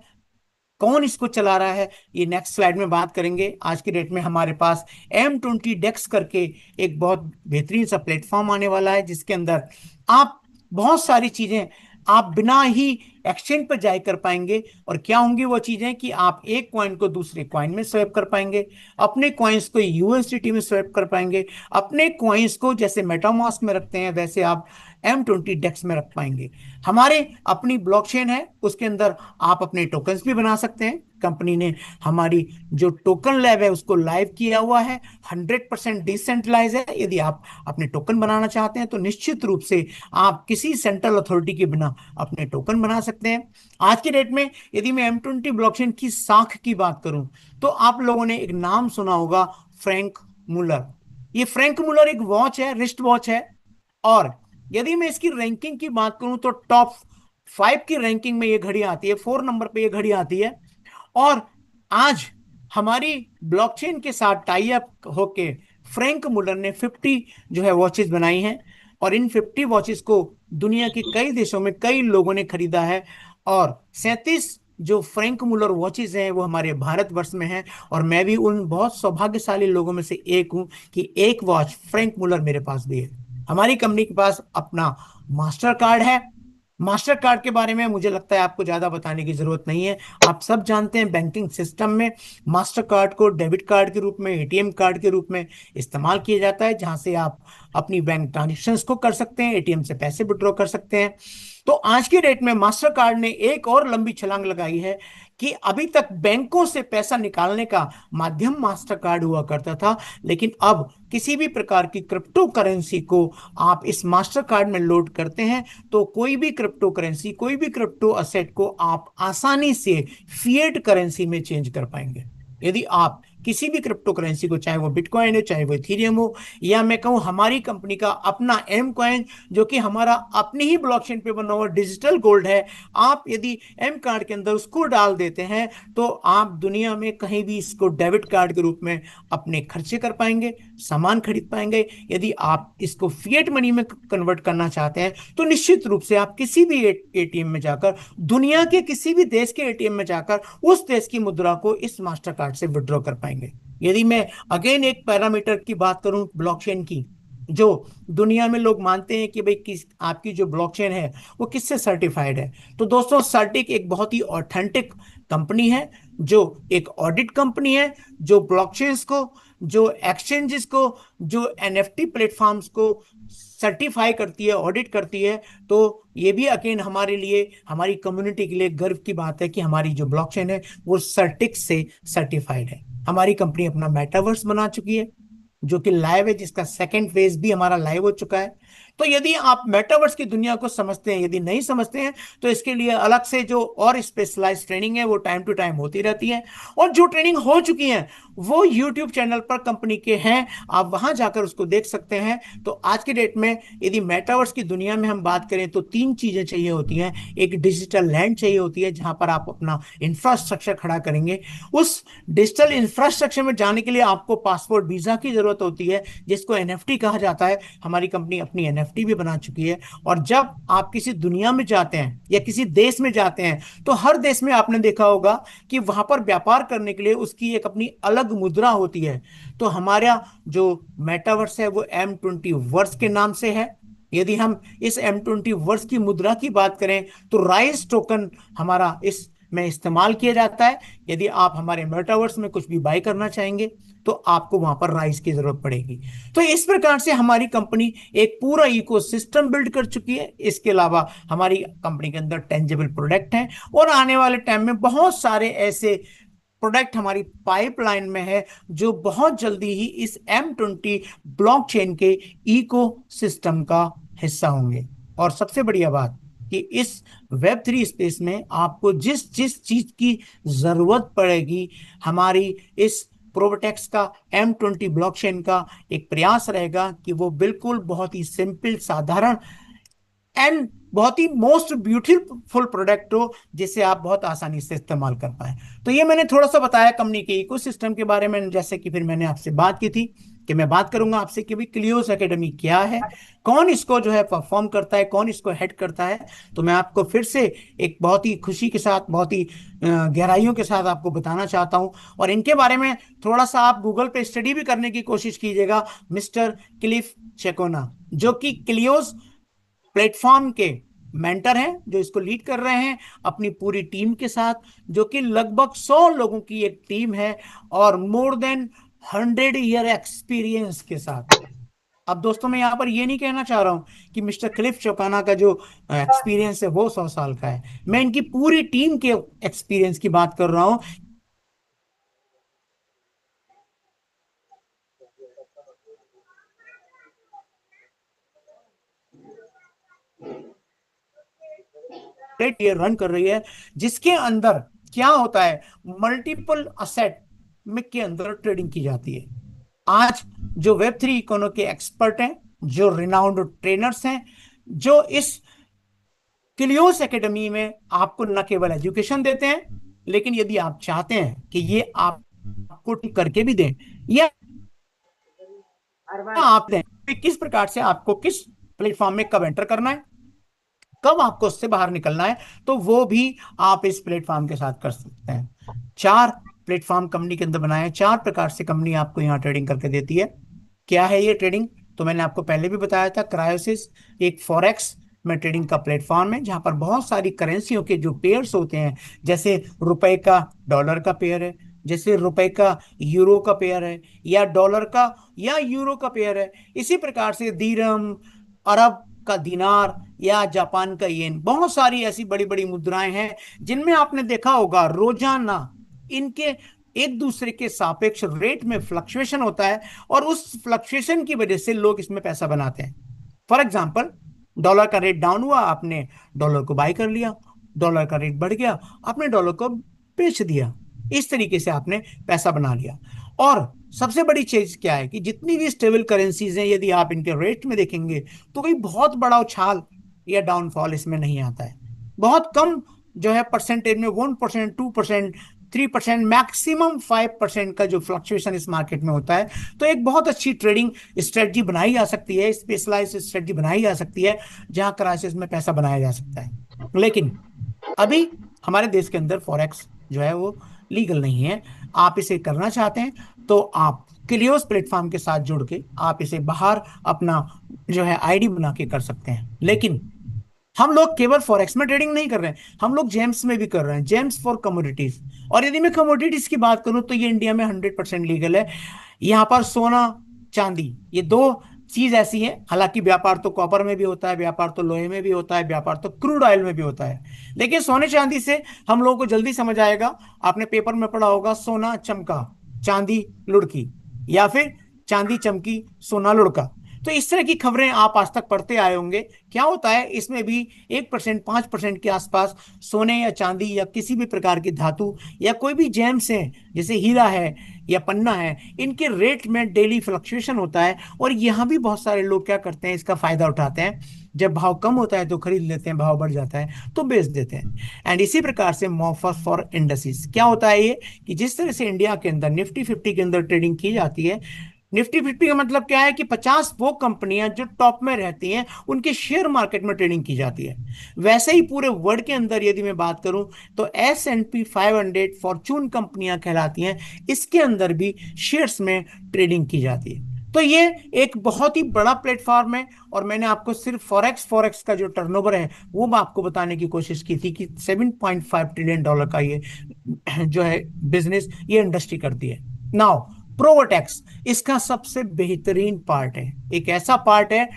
कौन इसको चला रहा है, ये नेक्स्ट स्लाइड में बात करेंगे। आज की डेट में हमारे पास M20 डेक्स करके एक बहुत बेहतरीन सा प्लेटफॉर्म आने वाला है, जिसके अंदर आप बहुत सारी चीजें आप बिना ही एक्सचेंज पर जाए कर पाएंगे। और क्या होंगी वो चीजें कि आप एक कॉइन को दूसरे कॉइन में स्वैप कर पाएंगे, अपने कॉइन्स को USDT में स्वैप कर पाएंगे, अपने कॉइन्स को जैसे मेटामास्क में रखते हैं वैसे आप M20 डेक्स में रख पाएंगे। हमारे अपनी ब्लॉकचेन है, उसके अंदर आप अपने टोकन्स भी बना सकते हैं। कंपनी ने हमारी जो टोकन लैब है उसको लाइव किया हुआ है, 100% डिसेंट्रलाइज है। यदि आप अपने टोकन बनाना चाहते हैं तो निश्चित रूप से आप किसी सेंट्रल अथॉरिटी के बिना अपने टोकन बना सकते हैं। आज के डेट में यदि मैं M20 ब्लॉकचेन की शाख की बात करूं तो आप लोगों ने एक नाम सुना होगा, फ्रैंक मुलर। ये फ्रैंक मुलर एक वॉच है, रिस्ट वॉच है। और यदि मैं इसकी रैंकिंग की बात करूं तो टॉप 5 की रैंकिंग में ये घड़ी आती है, 4 नंबर पे ये घड़ी आती है। और आज हमारी ब्लॉकचेन के साथ टाई अप होके फ्रैंक मुलर ने 50 जो है वॉचेस बनाई हैं। और इन 50 वॉचेस को दुनिया के कई देशों में कई लोगों ने खरीदा है। और 37 जो फ्रैंक मुलर वॉचेस हैं वो हमारे भारतवर्ष में हैं। और मैं भी उन बहुत सौभाग्यशाली लोगों में से एक हूं कि एक वॉच फ्रैंक मुलर मेरे पास भी है। हमारी कंपनी के पास अपना मास्टर कार्ड है। मास्टर कार्ड के बारे में मुझे लगता है आपको ज्यादा बताने की जरूरत नहीं है। आप सब जानते हैं बैंकिंग सिस्टम में मास्टर कार्ड को डेबिट कार्ड के रूप में, ATM कार्ड के रूप में इस्तेमाल किया जाता है, जहां से आप अपनी बैंक ट्रांजेक्शन्स को कर सकते हैं, ATM से पैसे विड्रॉ कर सकते हैं। तो आज के डेट में मास्टर कार्ड ने एक और लंबी छलांग लगाई है कि अभी तक बैंकों से पैसा निकालने का माध्यम मास्टर कार्ड हुआ करता था, लेकिन अब किसी भी प्रकार की क्रिप्टो करेंसी को आप इस मास्टर कार्ड में लोड करते हैं तो कोई भी क्रिप्टो करेंसी, कोई भी क्रिप्टो असेट को आप आसानी से फिएट करेंसी में चेंज कर पाएंगे। यदि आप किसी भी क्रिप्टो करेंसी को, चाहे वो बिटकॉइन हो, चाहे वो इथेरियम हो, या मैं कहूं हमारी कंपनी का अपना एम कॉइन, जो कि हमारा अपनी ही ब्लॉकचेन पे बना हुआ डिजिटल गोल्ड है, आप यदि एम कार्ड के अंदर उसको डाल देते हैं तो आप दुनिया में कहीं भी इसको डेबिट कार्ड के रूप में अपने खर्चे कर पाएंगे, सामान खरीद पाएंगे। यदि आप इसको फिएट मनी में कन्वर्ट करना चाहते हैं तो निश्चित रूप से आप किसी भी एटीएम में जाकर, दुनिया के किसी भी देश के एटीएम में जाकर उस देश की मुद्रा को इस मास्टर कार्ड से विड्रॉ कर पाएंगे। यदि मैं अगेन एक पैरामीटर की बात करूं ब्लॉकचेन की, जो दुनिया में लोग मानते हैं कि भाई किस आपकी जो ब्लॉकचेन है वो किससे सर्टिफाइड है, तो दोस्तों सर्टिक एक बहुत ही ऑथेंटिक कंपनी है, जो एक ऑडिट कंपनी है, जो ब्लॉकचेन्स को, जो एक्सचेंजेस को, जो एनएफटी प्लेटफॉर्म्स को सर्टिफाई करती है, ऑडिट करती है। तो ये भी अगेन हमारे लिए, हमारी कम्युनिटी के लिए गर्व की बात है कि हमारी जो ब्लॉकचेन है वो सर्टिक से सर्टिफाइड है। हमारी कंपनी अपना मेटावर्स बना चुकी है जो कि लाइव है, जिसका सेकंड फेज भी हमारा लाइव हो चुका है। तो यदि आप मेटावर्स की दुनिया को समझते हैं, यदि नहीं समझते हैं, तो इसके लिए अलग से जो और स्पेशलाइज ट्रेनिंग है वो टाइम टू टाइम होती रहती है, और जो ट्रेनिंग हो चुकी है वो यूट्यूब चैनल पर कंपनी के हैं, आप वहां जाकर उसको देख सकते हैं। तो आज की डेट में यदि मेटावर्स की दुनिया में हम बात करें तो तीन चीजें चाहिए होती हैं। एक डिजिटल लैंड चाहिए होती है जहां पर आप अपना इंफ्रास्ट्रक्चर खड़ा करेंगे। उस डिजिटल इंफ्रास्ट्रक्चर में जाने के लिए आपको पासपोर्ट वीजा की जरूरत होती है, जिसको एनएफटी कहा जाता है। हमारी कंपनी अपनी एनएफटी भी बना चुकी है। और जब आप किसी दुनिया में जाते हैं या किसी देश में जाते हैं तो हर देश में आपने देखा होगा कि वहां पर व्यापार करने के लिए उसकी एक अपनी अलग मुद्रा होती है। तो हमारा जो मेटावर्स है वो M20 वर्स के नाम से है। यदि हम इस M20 वर्स की मुद्रा की बात करें तो राइज टोकन हमारा इस में इस्तेमाल किया जाता है। यदि आप हमारे मेटावर्स में कुछ भी बाय करना चाहेंगे तो आपको वहां पर राइस की जरूरत पड़ेगी। तो इस प्रकार से हमारी कंपनी एक पूरा इकोसिस्टम बिल्ड कर चुकी है। इसके अलावा हमारी कंपनी के अंदर टेंजिबल प्रोडक्ट हैं, और आने वाले टाइम में बहुत सारे ऐसे प्रोडक्ट हमारी पाइपलाइन में है जो बहुत जल्दी ही इस M20 ब्लॉकचेन के इको सिस्टम का हिस्सा होंगे। और सबसे बढ़िया बात कि इस Web3 स्पेस में आपको जिस जिस चीज की जरूरत पड़ेगी, हमारी इस प्रोबटेक्स का M20 ब्लॉकचेन का एक प्रयास रहेगा कि वो बिल्कुल बहुत ही सिंपल, साधारण एंड बहुत ही मोस्ट ब्यूटीफुल प्रोडक्ट हो जिसे आप बहुत आसानी से इस्तेमाल कर पाए। तो ये मैंने थोड़ा सा बताया कंपनी के इकोसिस्टम के बारे में। जैसे कि फिर मैंने आपसे बात की थी कि मैं बात करूंगा आपसे कि भाई क्लियोस एकेडमी क्या है, कौन इसको जो है परफॉर्म करता है, कौन इसको हेड करता है। तो मैं आपको फिर से एक बहुत ही खुशी के साथ, बहुत ही गहराइयों के साथ आपको बताना चाहता हूं। और इनके बारे में थोड़ा सा आप गूगल पे स्टडी भी करने की कोशिश कीजिएगा। मिस्टर क्लिफ चेकोना, जो कि क्लियोस प्लेटफॉर्म के मेंटर हैं, जो इसको लीड कर रहे हैं अपनी पूरी टीम के साथ, जो कि लगभग 100 लोगों की एक टीम है और मोर देन 100 ईयर एक्सपीरियंस के साथ। अब दोस्तों मैं यहां पर ये नहीं कहना चाह रहा हूं कि मिस्टर क्लिफ चौकाना का जो एक्सपीरियंस है वो 100 साल का है। मैं इनकी पूरी टीम के एक्सपीरियंस की बात कर रहा हूं। ये रन कर रही है, जिसके अंदर क्या होता है, मल्टीपल असेट में के अंदर ट्रेडिंग की जाती है। आज जो Web3 इकोनो के एक्सपर्ट हैं, जो रिनाउंड ट्रेनर्स हैं, जो इस क्लियोस एकेडमी में आपको न केवल एजुकेशन देते हैं, लेकिन यदि आप चाहते हैं कि ये आपको ठीक करके भी दें, या आप दें कि किस प्रकार से आपको किस प्लेटफॉर्म में कब एंटर करना है, कब आपको उससे बाहर निकलना है, तो वो भी आप इस प्लेटफॉर्म के साथ कर सकते हैं। 4 प्लेटफॉर्म कंपनी के अंदर बनाए हैं, 4 प्रकार से कंपनी आपको यहाँ ट्रेडिंग करके देती है। क्या है ये ट्रेडिंग? तो मैंने आपको पहले भी बताया था, क्रायोसिस एक फॉरेक्स में ट्रेडिंग का प्लेटफॉर्म है जहां पर बहुत सारी करेंसियों के जो पेयर्स होते हैं, जैसे रुपए का डॉलर का पेयर है, जैसे रुपए का यूरो का पेयर है, या डॉलर का या यूरो का पेयर है। इसी प्रकार से दीरम, अरब का दिनार या जापान का येन, बहुत सारी ऐसी बड़ी बड़ी मुद्राएं हैं जिनमें आपने देखा होगा रोजाना इनके एक दूसरे के सापेक्ष रेट में फ्लक्चुएशन होता है, और उस फ्लक्चुएशन की वजह से लोग इसमें पैसा बनाते हैं। फॉर एग्जाम्पल, डॉलर का रेट डाउन हुआ, आपने डॉलर को बाय कर लिया, डॉलर का रेट बढ़ गया, आपने डॉलर को बेच दिया, इस तरीके से आपने पैसा बना लिया। और सबसे बड़ी चीज क्या है कि जितनी भी स्टेबल करेंसीज हैं, यदि आप इनके रेट में देखेंगे तो कोई बहुत बड़ा उछाल या डाउनफॉल इसमें नहीं आता है। बहुत कम जो है परसेंटेज में 1%, 2%, 3%, मैक्सिमम 5% का जो फ्लक्चुएशन इस मार्केट में होता है। तो एक बहुत अच्छी ट्रेडिंग स्ट्रेटजी बनाई जा सकती है, स्पेशलाइज्ड स्ट्रेटजी बनाई जा सकती है, जहां क्राइसिस में पैसा बनाया जा सकता है। लेकिन अभी हमारे देश के अंदर फॉरेक्स जो है वो लीगल नहीं है। आप इसे करना चाहते हैं तो आप क्लियोस प्लेटफॉर्म के साथ जुड़ के आप इसे बाहर अपना जो है आईडी बना के कर सकते हैं। लेकिन हम लोग केवल फॉरेक्स में ट्रेडिंग नहीं कर रहे हैं, हम लोग जेम्स में भी कर रहे हैं, जेम्स फॉर कमोडिटीज। और यदि मैं कमोडिटीज की बात करूं तो ये इंडिया में 100% लीगल है। यहाँ पर सोना चांदी ये दो चीज ऐसी है, हालांकि व्यापार तो कॉपर में भी होता है, व्यापार तो लोहे में भी होता है, व्यापार तो क्रूड ऑयल में भी होता है। लेकिन सोने चांदी से हम लोगों को जल्दी समझ आएगा, आपने पेपर में पढ़ा होगा सोना चमका चांदी लुढ़की, या फिर चांदी चमकी सोना लुढ़का। तो इस तरह की खबरें आप आज तक पढ़ते आए होंगे। क्या होता है इसमें भी 1%, 5% के आसपास सोने या चांदी या किसी भी प्रकार की धातु या कोई भी जेम्स है, जैसे हीरा है या पन्ना है, इनके रेट में डेली फ्लक्चुएशन होता है। और यहाँ भी बहुत सारे लोग क्या करते हैं, इसका फायदा उठाते हैं। जब भाव कम होता है तो खरीद लेते हैं, भाव बढ़ जाता है तो बेच देते हैं। एंड इसी प्रकार से मॉर्फस फॉर इंडस्ट्रीज क्या होता है ये, कि जिस तरह से इंडिया के अंदर निफ्टी 50 के अंदर ट्रेडिंग की जाती है, निफ्टी 50 का मतलब क्या है कि 50 वो कंपनियां जो टॉप में रहती हैं उनके शेयर मार्केट में ट्रेडिंग की जाती है। वैसे ही पूरे वर्ल्ड के अंदर यदि मैं बात करूं तो S&P 500 फॉर्चून कंपनियां कहलाती हैं, इसके अंदर भी शेयर्स में ट्रेडिंग की जाती है। तो ये एक बहुत ही बड़ा प्लेटफॉर्म है। और मैंने आपको सिर्फ फॉरेक्स का जो टर्नओवर है वो मैं आपको बताने की कोशिश की थी कि $7.5 ट्रिलियन का ये जो है बिजनेस, ये इंडस्ट्री करती है। नाउ प्रोवोटेक्स इसका सबसे बेहतरीन पार्ट है, एक ऐसा पार्ट है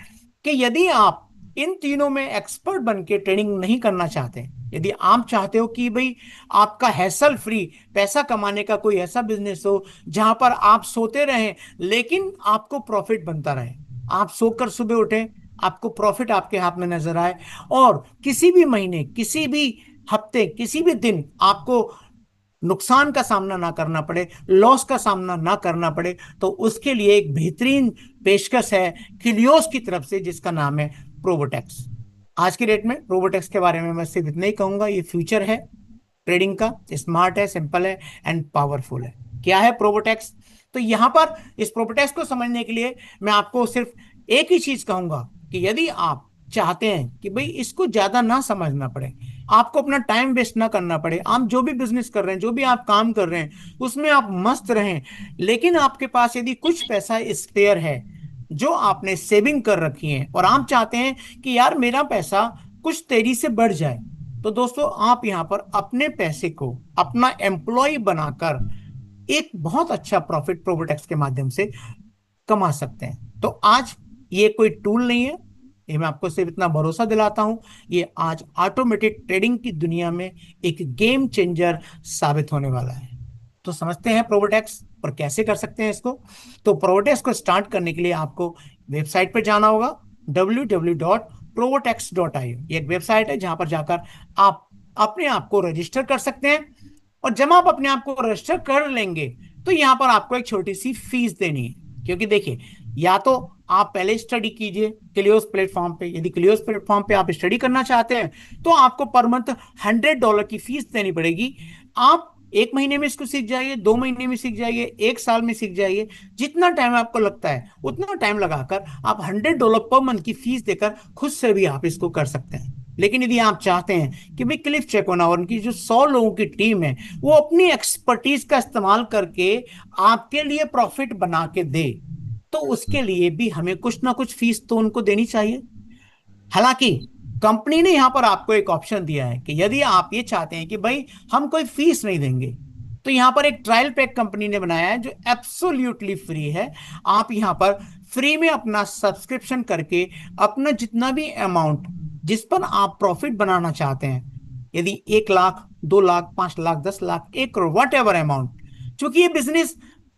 कि यदि आप इन तीनों में एक्सपर्ट बन के ट्रेडिंग नहीं करना चाहते, यदि आप चाहते हो कि भाई आपका हैसल फ्री पैसा कमाने का कोई ऐसा बिजनेस हो जहां पर आप सोते रहें लेकिन आपको प्रॉफिट बनता रहे, आप सोकर सुबह उठे, आपको प्रॉफिट आपके हाथ में नजर आए, और किसी भी महीने, किसी भी हफ्ते, किसी भी दिन आपको नुकसान का सामना ना करना पड़े, लॉस का सामना ना करना पड़े, तो उसके लिए एक बेहतरीन पेशकश है किलियोस की तरफ से, जिसका नाम है प्रोबोटेक्स। आज की डेट में प्रोबोटेक्स के बारे में मैं सिर्फ इतना ही कहूंगा, ये फ्यूचर है ट्रेडिंग का, स्मार्ट है, सिंपल है एंड पावरफुल है। क्या है प्रोबोटेक्स? तो यहां पर इस प्रोबोटेक्स को समझने के लिए मैं आपको सिर्फ एक ही चीज कहूंगा कि यदि आप चाहते हैं कि भाई इसको ज्यादा ना समझना पड़े, आपको अपना टाइम वेस्ट ना करना पड़े, आप जो भी बिजनेस कर रहे हैं, जो भी आप काम कर रहे हैं उसमें आप मस्त रहें, लेकिन आपके पास यदि कुछ पैसा स्पेयर है जो आपने सेविंग कर रखी है और आप चाहते हैं कि यार मेरा पैसा कुछ तेजी से बढ़ जाए, तो दोस्तों आप यहां पर अपने पैसे को अपना एम्प्लॉय बनाकर एक बहुत अच्छा प्रॉफिट प्रोबोटेक्स के माध्यम से कमा सकते हैं। तो आज ये कोई टूल नहीं है, ये मैं आपको सिर्फ इतना भरोसा दिलाता हूं, ये आज ऑटोमेटेड ट्रेडिंग की दुनिया में एक गेम चेंजर साबित होने वाला है। तो समझते हैं प्रोबोटेक्स और कैसे कर सकते हैं इसको। तो प्रोबोटेक्स को स्टार्ट करने के लिए आपको वेबसाइट पर जाना होगा, www.probotex.io। ये एक वेबसाइट है जहां पर जाकर आप अपने आप को रजिस्टर कर सकते हैं। और जब आप अपने आप को रजिस्टर कर लेंगे तो यहां पर आपको एक छोटी सी फीस देनी है, क्योंकि देखिए, या तो आप पहले स्टडी कीजिए क्लियोस प्लेटफॉर्म पे, यदि क्लियोस प्लेटफॉर्म पे आप स्टडी करना चाहते हैं तो आपको पर मंथ $100 की फीस देनी पड़ेगी। आप एक महीने में इसको सीख जाइए, 2 महीने में सीख जाइए, एक साल में सीख जाइए, जितना टाइम आपको लगता है उतना टाइम लगाकर आप $100 पर मंथ की फीस देकर खुद से भी आप इसको कर सकते हैं। लेकिन यदि आप चाहते हैं कि भाई क्लिफ चेकोना और उनकी जो 100 लोगों की टीम है वो अपनी एक्सपर्टीज का इस्तेमाल करके आपके लिए प्रॉफिट बना के दे, तो उसके लिए भी हमें कुछ ना कुछ फीस तो उनको देनी चाहिए। हालांकि कंपनी ने यहां पर आपको एक ऑप्शन दिया है कि यदि आप ये चाहते हैं कि भाई हम कोई फीस नहीं देंगे, तो यहां पर एक ट्रायल पैक कंपनी ने बनाया है जो एब्सोल्युटली फ्री है। आप यहां पर फ्री में अपना सब्सक्रिप्शन करके अपना जितना भी अमाउंट जिस पर आप प्रॉफिट बनाना चाहते हैं, यदि 1 lakh, 2 lakh, 5 lakh, 10 lakh, 1 crore, what ever amount, चूंकि ये बिजनेस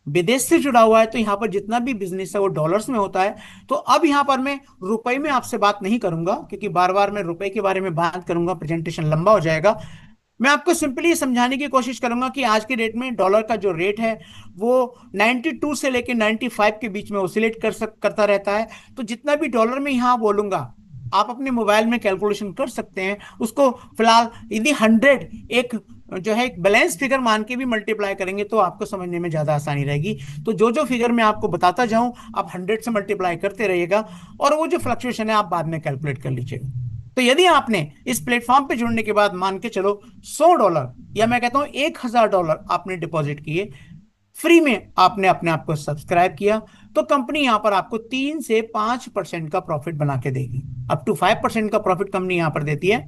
विदेश से जुड़ा हुआ है तो यहाँ पर जितना भी बिजनेस है वो डॉलर्स में होता है। तो अब यहाँ पर मैं रुपए में आपसे बात नहीं करूंगा, क्योंकि बार बार मैं रुपए के बारे में बात करूंगा प्रेजेंटेशन लंबा हो जाएगा। मैं आपको सिंपली समझाने की कोशिश करूंगा कि आज के डेट में डॉलर का जो रेट है वो 92 से लेकर 95 के बीच में ऑसिलेट करता रहता है। तो जितना भी डॉलर में यहाँ बोलूंगा, आप अपने मोबाइल में कैलकुलेशन कर सकते हैं उसको। फिलहाल यदि 100 एक जो है एक बैलेंस फिगर मान के भी मल्टीप्लाई करेंगे तो आपको समझने में ज्यादा आसानी रहेगी। तो जो जो फिगर मैं आपको बताता जाऊं आप 100 से मल्टीप्लाई करते रहिएगा, और वो जो फ्लक्चुएशन है आप बाद में कैलकुलेट कर लीजिएगा। तो यदि आपने इस प्लेटफॉर्म पे जुड़ने के बाद मान के चलो $100 या मैं कहता हूं $1000 आपने डिपॉजिट किए, फ्री में आपने अपने आप को सब्सक्राइब किया, तो कंपनी यहां पर आपको 3 से 5% का प्रॉफिट बना के देगी। अप टू 5% का प्रॉफिट कंपनी यहां पर देती है।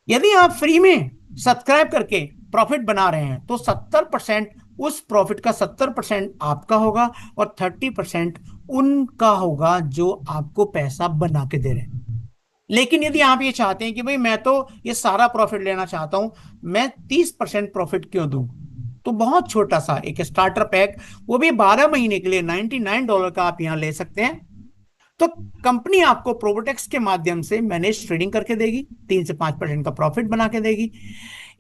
यदि आप फ्री में सब्सक्राइब करके प्रॉफिट बना रहे हैं तो 70%, उस प्रॉफिट का 70% आपका होगा और 30% उनका होगा जो आपको पैसा बना के दे रहे हैं। लेकिन यदि आप ये चाहते हैं कि भाई मैं तो ये सारा प्रॉफिट लेना चाहता हूं, मैं 30% प्रॉफिट क्यों दूं, तो बहुत छोटा सा एक स्टार्टर पैक, वो भी 12 महीने के लिए $99 का आप यहां ले सकते हैं। तो कंपनी आपको प्रोबोटेक्स के माध्यम से मैनेज ट्रेडिंग करके देगी, 3 से 5% का प्रॉफिट बना के देगी।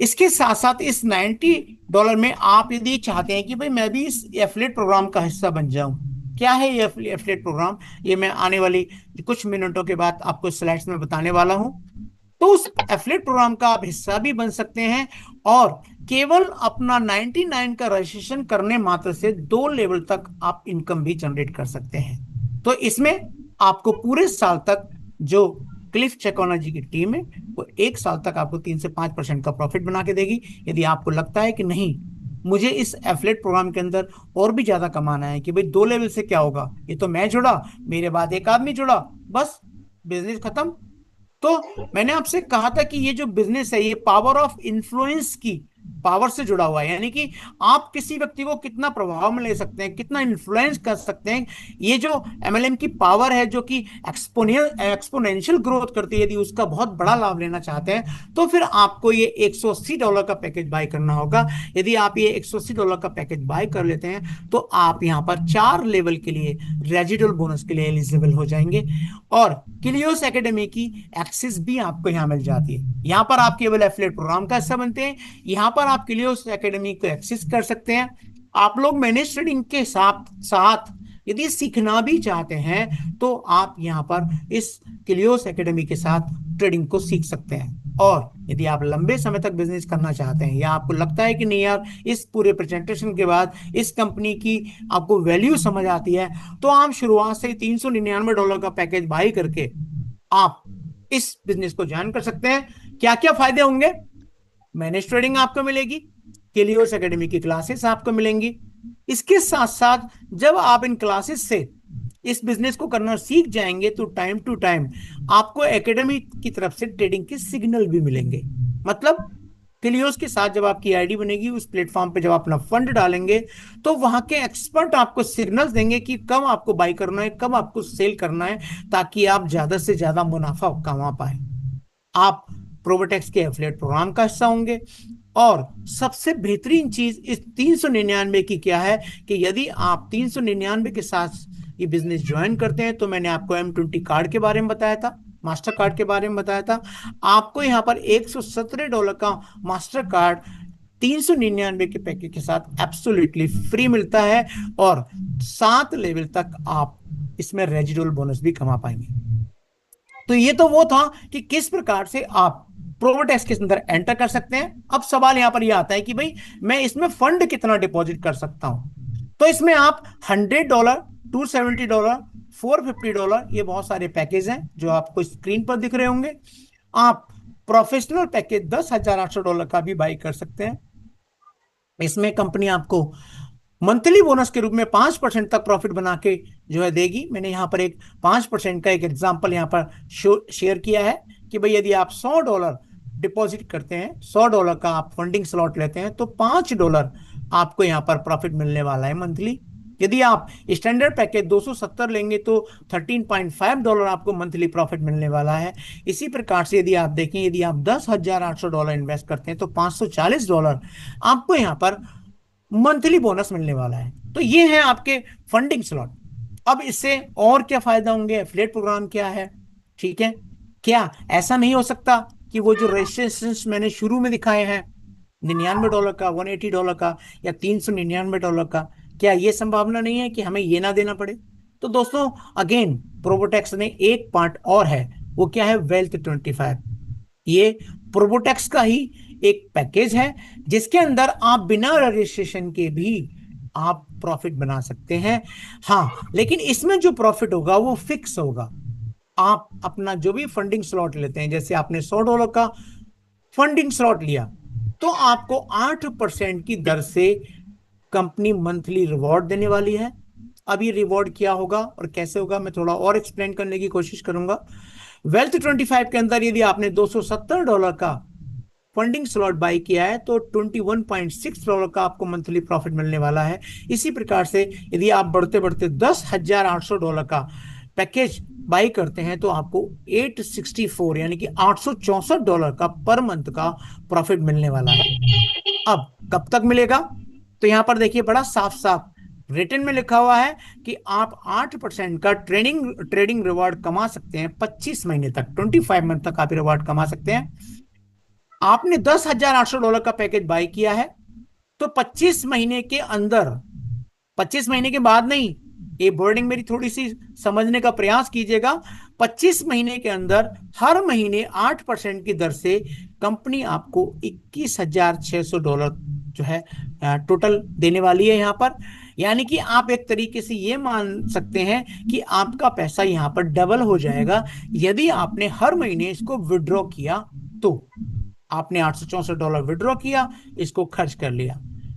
इसके साथ साथ इस $90 में आप यदि चाहते हैं कि भाई मैं भी इस एफिलिएट प्रोग्राम का हिस्सा बन जाऊं, क्या है ये एफिलिएट प्रोग्राम, ये मैं आने वाली कुछ मिनटों के बाद आपको स्लाइड्स में बताने वाला हूं। तो उस एफिलिएट प्रोग्राम का आप हिस्सा भी बन सकते हैं, और केवल अपना 99 का रजिस्ट्रेशन करने मात्र से 2 लेवल तक आप इनकम भी जनरेट कर सकते हैं। तो इसमें आपको पूरे साल तक जो क्लिफ टेक्नोलॉजी की टीम है वो 1 साल तक आपको 3 से 5% का प्रॉफिट बना के देगी। यदि आपको लगता है कि नहीं मुझे इस एफिलिएट प्रोग्राम के अंदर और भी ज्यादा कमाना है, कि भाई 2 लेवल से क्या होगा, ये तो मैं जुड़ा, मेरे बाद एक आदमी जुड़ा, बस बिजनेस खत्म। तो मैंने आपसे कहा था कि ये जो बिजनेस है ये पावर ऑफ इन्फ्लुएंस की पावर से जुड़ा हुआ है, यानी कि आप किसी व्यक्ति को कितना प्रभाव में ले सकते हैं, कितना इन्फ्लुएंस कर सकते हैं। ये जो एमएलएम की पावर है जो कि एक्सपोनेंशियल ग्रोथ करती है, यदि उसका बहुत बड़ा लाभ लेना चाहते हैं तो फिर आपको ये $180 का पैकेज बाय करना होगा। यदि आप ये $180 का पैकेज बाय कर लेते हैं तो आप यहाँ पर 4 लेवल के लिए रेजिडुअल बोनस के लिए एलिजिबल हो जाएंगे, और किलियोस एकेडमी की एक्सेस भी आपको यहाँ मिल जाती है। यहाँ पर आप केवल एफिलिएट प्रोग्राम का हिस्सा बनते हैं, यहाँ पर आप किलियोस एकेडमी को एक्सेस कर सकते हैं। आप लोग मैनेज ट्रेडिंग के साथ साथ यदि सीखना भी चाहते हैं तो आप यहाँ पर इस किलियोस एकेडमी के साथ ट्रेडिंग को सीख सकते हैं। और यदि आप लंबे समय तक बिजनेस करना चाहते हैं, या आपको लगता है कि नहीं यार इस पूरे प्रेजेंटेशन के बाद इस कंपनी की आपको वैल्यू समझ आती है, तो आप शुरुआत से $399 का पैकेज बाई करके आप इस बिजनेस को ज्वाइन कर सकते हैं। क्या क्या फायदे होंगे, मैनेज ट्रेडिंग आपको मिलेगी, किलियोस एकेडमी की क्लासेस आपको मिलेंगी। इसके साथ साथ जब आप इन क्लासेस से इस बिजनेस को करना सीख जाएंगे तो टाइम टू टाइम आपको एकेडमी की तरफ से ट्रेडिंग के सिग्नल भी मिलेंगे। मतलब किलियोस के साथ जब आपकी आईडी बनेगी, उस प्लेटफॉर्म पे जब आप अपना फंड डालेंगे तो वहां के एक्सपर्ट आपको सिग्नल्स देंगे कि कब आपको बाई करना है, कब आपको सेल करना है, ताकि आप ज्यादा से ज्यादा मुनाफा कमा पाए। आप प्रोबोटेक्स के एफिलिएट प्रोग्राम का हिस्सा होंगे। और सबसे बेहतरीन चीज इस 399 की क्या है कि यदि आप 399 के साथ ये बिजनेस ज्वाइन करते हैं, तो मैंने आपको M20 कार्ड के बारे में बताया था, मास्टर कार्ड के बारे में बताया था, आपको यहाँ पर $117 का मास्टर कार्ड 399 के पैकेज के साथ एब्सोल्युटली फ्री मिलता है, और 7 लेवल तक आप इसमें रेजिडुअल बोनस भी कमा पाएंगे। तो ये तो वो था कि किस प्रकार से आप प्रोबोटेक्स के अंदर एंटर कर सकते हैं। अब सवाल यहां पर यह आता है कि भाई मैं इसमें फंड कितना डिपॉजिट कर सकता हूं। तो इसमें आप $100, $270, $450, ये बहुत सारे पैकेज हैं जो आपको स्क्रीन पर दिख रहे होंगे। आप प्रोफेशनल पैकेज $10,800 का भी बाई कर सकते हैं। इसमें कंपनी आपको मंथली बोनस के रूप में 5% तक प्रॉफिट बना के जो है देगी। मैंने यहाँ पर एक 5% का एक एग्जांपल यहाँ पर शेयर किया है कि भाई यदि आप $100 डिपॉजिट करते हैं, $100 का आप फंडिंग स्लॉट लेते हैं, तो $5 आपको यहाँ पर प्रॉफिट मिलने वाला है मंथली। यदि आप स्टैंडर्ड पैकेज 270 लेंगे तो $13.5 आपको मंथली प्रॉफिट मिलने वाला है। इसी प्रकार से यदि आप देखें, यदि आप $10,800 इन्वेस्ट करते हैं तो $540 आपको यहाँ पर मंथली बोनस मिलने वाला है। तो ये है आपके फंडिंग स्लॉट। अब इससे और क्या फायदा होंगे, एफिलिएट प्रोग्राम क्या है, ठीक है। क्या ऐसा नहीं हो सकता कि वो जो रजिस्ट्रेशन मैंने शुरू में दिखाए हैं, $99 का, $180 का, या $399 का, क्या ये संभावना नहीं है कि हमें ये ना देना पड़े? तो दोस्तों अगेन प्रोबोटेक्स ने एक पार्ट और है, वो क्या है, Wealth25। ये प्रोबोटेक्स का ही एक पैकेज है जिसके अंदर आप बिना रजिस्ट्रेशन के भी आप प्रॉफिट बना सकते हैं। हाँ, लेकिन इसमें जो प्रॉफिट होगा वो फिक्स होगा। आप अपना जो भी फंडिंग स्लॉट लेते हैं, जैसे आपने $100 का फंडिंग स्लॉट लिया, तो आपको 8% की दर से कंपनी मंथली रिवॉर्ड देने वाली है। अब ये रिवॉर्ड क्या होगा और कैसे होगा, मैं थोड़ा और एक्सप्लेन करने की कोशिश करूंगा। Wealth25 के अंदर यदि आपने $270 का फंडिंग स्लॉट बाई किया है तो $21.6 का आपको मंथली प्रॉफिट मिलने वाला है। इसी प्रकार से यदि आप बढ़ते बढ़ते $10,800 का पैकेज बाई करते हैं तो आपको 864 यानी कि $864 का पर मंथ का प्रॉफिट मिलने वाला है। अब कब तक मिलेगा, तो यहां पर देखिए बड़ा साफ साफ रिटर्न में लिखा हुआ है कि आप 8% का ट्रेडिंग रिवॉर्ड कमा सकते हैं 25 महीने तक, 25 मंथ तक आप रिवॉर्ड कमा सकते हैं। आपने $10,800 का पैकेज बाय किया है तो 25 महीने के अंदर, 25 महीने के बाद नहीं, ये बोर्डिंग मेरी थोड़ी सी समझने का प्रयास कीजिएगा। 25 महीने के अंदर हर महीने 8% की दर से कंपनी आपको $21,600 जो है टोटल देने वाली है यहां पर। यानी कि आप एक तरीके से ये मान सकते हैं कि आपका पैसा यहां पर डबल हो जाएगा यदि आपने हर महीने इसको विड्रॉ किया। तो आपने $864 विड्रॉ किया, इसको खर्च कर लिया,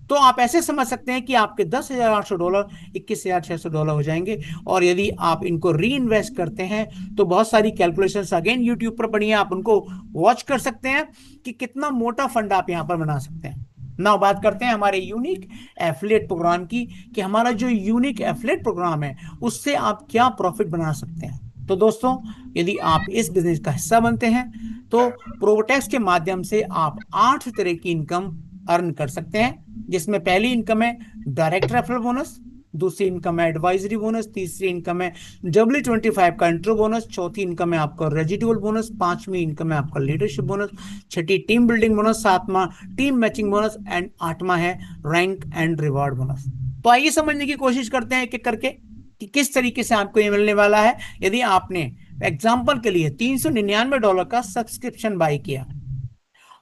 तो आप ऐसे समझ सकते हैं कि आपके $10,800 $21,600 हो जाएंगे। और यदि आप इनको री इन्वेस्ट करते हैं तो बहुत सारी कैलकुलेशंस अगेन यूट्यूब पर पड़ी हैं, आप उनको वॉच कर सकते हैं कि कितना मोटा फंड आप यहां पर बना सकते हैं। ना बात करते हैं हमारे यूनिक एफिलिएट प्रोग्राम की, कि हमारा जो यूनिक एफिलिएट प्रोग्राम है उससे आप क्या प्रॉफिट बना सकते हैं। तो दोस्तों यदि आप इस बिजनेस का हिस्सा बनते हैं तो प्रोबोटेक्स के माध्यम से आप 8 तरह की इनकम अर्न कर सकते हैं, जिसमें पहली इनकम है डायरेक्ट रेफरल बोनस, दूसरी इनकम है एडवाइजरी बोनस, तीसरी इनकम है W25 का इंट्रो बोनस, चौथी इनकम है आपका रेजिडुअल बोनस, पांचवी इनकम है आपका लीडरशिप बोनस, छठी टीम बिल्डिंग बोनस, सातवां टीम मैचिंग बोनस एंड आठवां है रैंक एंड रिवॉर्ड बोनस। तो आइए समझने की कोशिश करते हैं एक एक करके कि किस तरीके से आपको ये मिलने वाला है यदि आपने एग्जाम्पल के लिए $399 का सब्सक्रिप्शन बाय किया।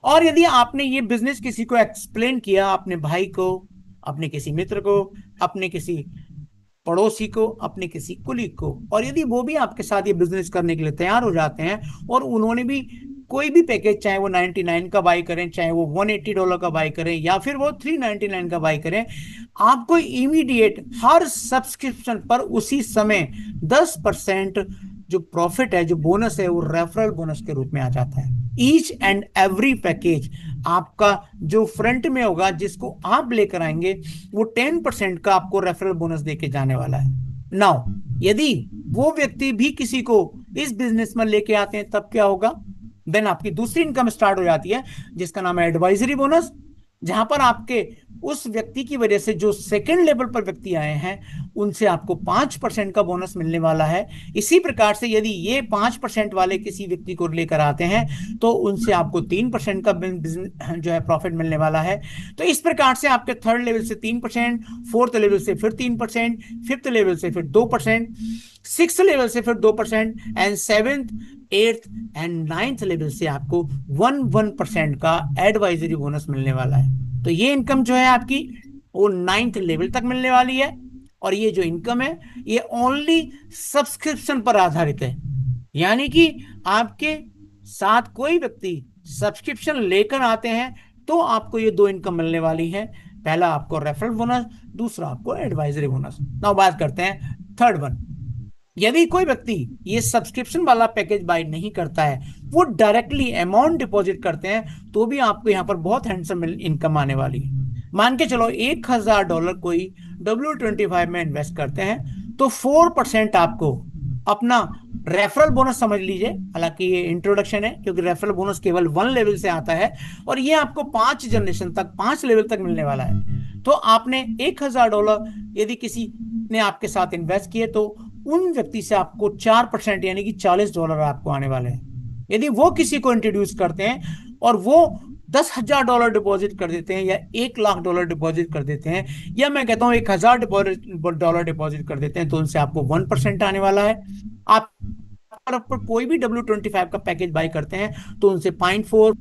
और यदि आपने ये बिजनेस किसी को एक्सप्लेन किया, अपने भाई को, अपने किसी मित्र को, अपने किसी पड़ोसी को, अपने किसी कुलीग को, और यदि वो भी आपके साथ ये बिजनेस करने के लिए तैयार हो जाते हैं और उन्होंने भी कोई भी पैकेज, चाहे वो 99 का बाय करें, चाहे वो $180 का बाय करें, या फिर वो 399 का बाय करें, आपको इमीडिएट हर सब्सक्रिप्शन पर उसी समय 10% जो प्रॉफिट है, जो बोनस है, वो रेफरल बोनस के रूप में आ जाता है। ईच एंड एवरी पैकेज आपका जो फ्रंट में होगा, जिसको आप लेकर आएंगे, वो 10% का आपको रेफरल बोनस देके जाने वाला है। नाउ यदि वो व्यक्ति भी किसी को इस बिजनेस में लेके आते हैं तब क्या होगा, देन आपकी दूसरी इनकम स्टार्ट हो जाती है जिसका नाम है एडवाइजरी बोनस, जहां पर आपके उस व्यक्ति की वजह से जो सेकंड लेवल पर व्यक्ति आए हैं उनसे आपको 5% का बोनस मिलने वाला है। इसी प्रकार से यदि ये 5% वाले किसी व्यक्ति को लेकर आते हैं तो उनसे आपको 3% का जो है प्रॉफिट मिलने वाला है। तो इस प्रकार से आपके थर्ड लेवल से 3%, फोर्थ लेवल से फिर 3%, फिफ्थ लेवल से फिर 2%, सिक्स लेवल से फिर 2%, and seventh, eighth and ninth level से आपको 1% का एडवाइजरी बोनस मिलने वाला है। तो ये इनकम जो है आपकी वो नाइन्थ लेवल तक मिलने वाली है। और ये जो इनकम है ये ओनली सब्सक्रिप्शन पर आधारित है, यानी कि आपके साथ कोई व्यक्ति सब्सक्रिप्शन लेकर आते हैं तो आपको ये दो इनकम मिलने वाली है। पहला आपको रेफरल बोनस, दूसरा आपको एडवाइजरी बोनस। नाउ बात करते हैं थर्ड वन। यदि कोई व्यक्ति ये सब्सक्रिप्शन वाला पैकेज बाय नहीं करता है, वो डायरेक्टली अमाउंट डिपॉजिट करते हैं, तो भी आपको यहां पर बहुत हैंडसम इनकम आने वाली है। मान के चलो $1,000 कोई W25 में इन्वेस्ट करते हैं, तो 4% आपको अपना रेफरल बोनस समझ लीजिए। हालांकि ये इंट्रोडक्शन है, क्योंकि रेफरल बोनस केवल 1 लेवल से आता है, और ये आपको 5 जनरेशन तक, 5 लेवल तक मिलने वाला है। तो आपने $1,000 यदि किसी ने आपके साथ इन्वेस्ट किए, तो उन व्यक्ति से आपको 4% यानी कि $40 आपको आने वाले हैं। यदि वो किसी को इंट्रोड्यूस करते हैं और वो $10,000 डिपॉजिट कर देते हैं, या $1,00,000 डिपॉजिट कर देते हैं, या मैं कहता हूं $1,000 डिपॉजिट कर देते हैं, तो उनसे आपको 1% आने वाला है। आप पर कोई भी W25 का पैकेज बाई करते हैं, तो उनसे 0.4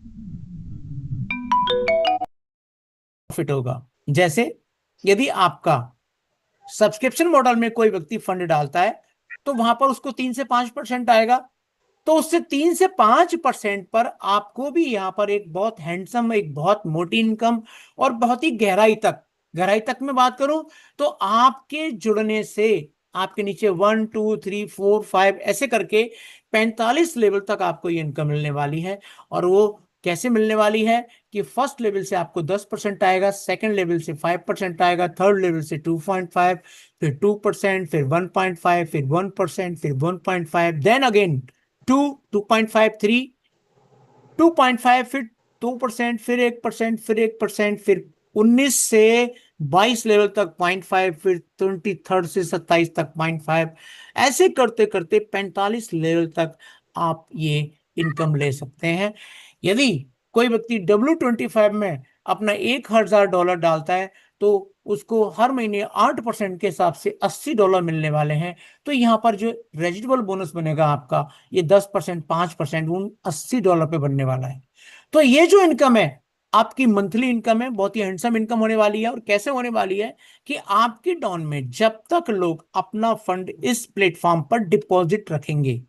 प्रॉफिट होगा। जैसे यदि आपका सब्सक्रिप्शन मॉडल में कोई व्यक्ति फंड डालता है, तो वहां पर उसको 3 से 5% आएगा। तो उससे 3 से 5% पर आपको भी यहां पर एक बहुत हैंडसम, एक बहुत मोटी इनकम, और बहुत ही गहराई तक मैं बात करूं, तो आपके जुड़ने से आपके नीचे 1 2 3 4 5 ऐसे करके 45 लेवल तक आपको ये इनकम मिलने वाली है। और वो कैसे मिलने वाली है कि फर्स्ट लेवल से आपको 10% आएगा, सेकंड लेवल से 5% आएगा, थर्ड लेवल से 2.5, फिर 2%, फिर 1.5, फिर 1%, फिर 1.5, देन अगेन 2.5, 3, 2.5, फिर 2%, फिर 1%, फिर 1%, फिर 19 से 22 लेवल तक 0.5, फिर 23 से 27 तक 0.5, ऐसे करते करते 45 लेवल तक आप ये इनकम ले सकते हैं। यदि कोई व्यक्ति W25 में अपना $1,000 डालता है, तो उसको हर महीने 8% के हिसाब से $80 मिलने वाले हैं। तो यहाँ पर जो रेजिडुअल बोनस बनेगा आपका, ये 10%, 5% उन $80 पे बनने वाला है। तो ये जो इनकम है, आपकी मंथली इनकम है, बहुत ही हैंडसम इनकम होने वाली है। और कैसे होने वाली है कि आपके डाउन में जब तक लोग अपना फंड इस प्लेटफॉर्म पर डिपॉजिट रखेंगे,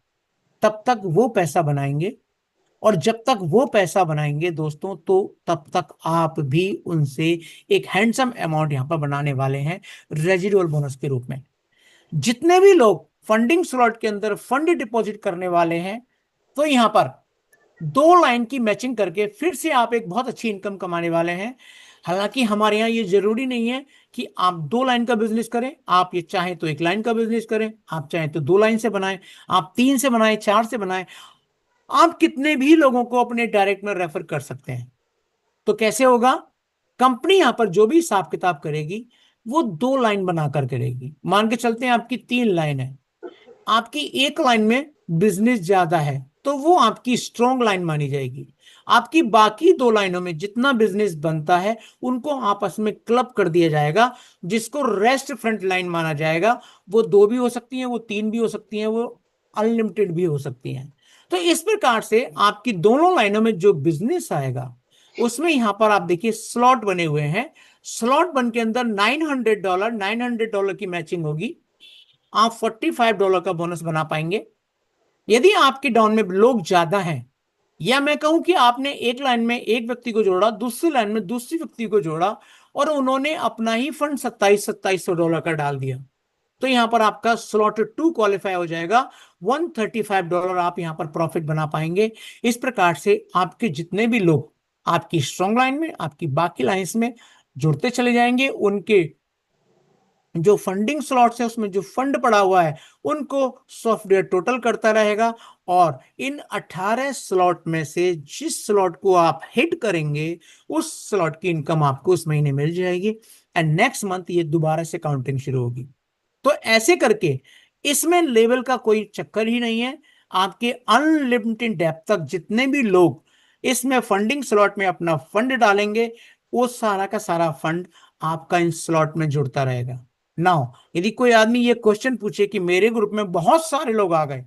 तब तक वो पैसा बनाएंगे। और जब तक वो पैसा बनाएंगे दोस्तों, तो तब तक आप भी उनसे एक हैंडसम अमाउंट यहां पर बनाने वाले हैं रेजिडुअल बोनस के रूप में। जितने भी लोग फंडिंग स्लॉट के अंदर फंड डिपॉजिट करने वाले हैं, तो यहां पर 2 लाइन की मैचिंग करके फिर से आप एक बहुत अच्छी इनकम कमाने वाले हैं। हालांकि हमारे यहाँ ये जरूरी नहीं है कि आप 2 लाइन का बिजनेस करें। आप ये चाहें तो 1 लाइन का बिजनेस करें, आप चाहें तो 2 लाइन से बनाएं, आप 3 से बनाएं, 4 से बनाएं। आप कितने भी लोगों को अपने डायरेक्ट में रेफर कर सकते हैं। तो कैसे होगा? कंपनी यहां पर जो भी हिसाब किताब करेगी, वो 2 लाइन बनाकर करेगी। मान के चलते हैं आपकी 3 लाइन है, आपकी 1 लाइन में बिजनेस ज्यादा है, तो वो आपकी स्ट्रॉन्ग लाइन मानी जाएगी। आपकी बाकी 2 लाइनों में जितना बिजनेस बनता है, उनको आपस में क्लब कर दिया जाएगा, जिसको रेस्ट फ्रंट लाइन माना जाएगा। वो 2 भी हो सकती हैं, वो 3 भी हो सकती हैं, वो अनलिमिटेड भी हो सकती हैं। तो इस प्रकार से आपकी दोनों लाइनों में जो बिजनेस आएगा, उसमें यहां पर आप देखिए स्लॉट बने हुए हैं। स्लॉट बन के अंदर $900 की मैचिंग होगी। आप $45 का बोनस बना पाएंगे। यदि आपके डाउन में लोग ज्यादा हैं, या मैं कहूं कि आपने 1 लाइन में एक व्यक्ति को जोड़ा, दूसरी लाइन में दूसरी व्यक्ति को जोड़ा, और उन्होंने अपना ही फंड $2700 का डाल दिया, तो यहां पर आपका स्लॉट 2 क्वालिफाई हो जाएगा। $135 आप यहां पर प्रॉफिट बना पाएंगे। इस प्रकार से आपके जितने भी लोग आपकी स्ट्रॉन्ग लाइन में, आपकी बाकी लाइंस में जुड़ते चले जाएंगे, उनके जो फंडिंग स्लॉट्स है उसमें जो फंड पड़ा हुआ है, उनको सॉफ्टवेयर टोटल करता रहेगा। और इन 18 स्लॉट में से जिस स्लॉट को आप हिट करेंगे, उस स्लॉट की इनकम आपको उस महीने मिल जाएगी। एंड नेक्स्ट मंथ ये दोबारा से काउंटिंग शुरू होगी। तो ऐसे करके इसमें लेवल का कोई चक्कर ही नहीं है। आपके अनलिमिटेड डेप्थ तक जितने भी लोग इसमें फंडिंग स्लॉट में अपना फंड डालेंगे, वो सारा का सारा फंड आपका इन स्लॉट में जुड़ता रहेगा। नाउ यदि कोई आदमी ये क्वेश्चन पूछे कि मेरे ग्रुप में बहुत सारे लोग आ गए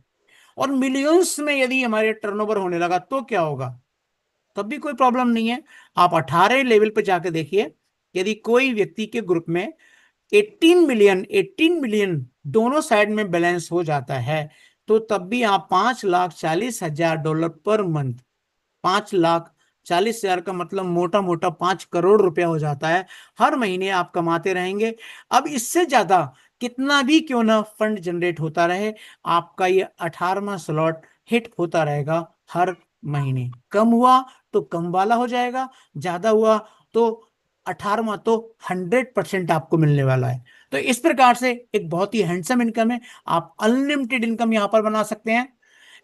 और मिलियंस में यदि हमारे टर्नओवर होने लगा, तो क्या होगा? तब भी कोई प्रॉब्लम नहीं है। आप 18 लेवल पे जाके देखिए, यदि कोई व्यक्ति के ग्रुप में 18 मिलियन दोनों साइड में बैलेंस हो जाता है, तो तब भी आप $5,40,000 पर मंथ, 5,40,000 का मतलब मोटा मोटा 5 करोड़ रुपया हो जाता है। हर महीने आप कमाते रहेंगे। अब इससे ज्यादा कितना भी क्यों ना फंड जनरेट होता रहे, आपका ये 18वां स्लॉट हिट होता रहेगा हर महीने। कम हुआ तो कम वाला हो जाएगा, ज्यादा हुआ तो 18वां तो 100% आपको मिलने वाला है। तो इस प्रकार से एक बहुत ही हैंडसम इनकम है, आप अनलिमिटेड इनकम यहां पर बना सकते हैं।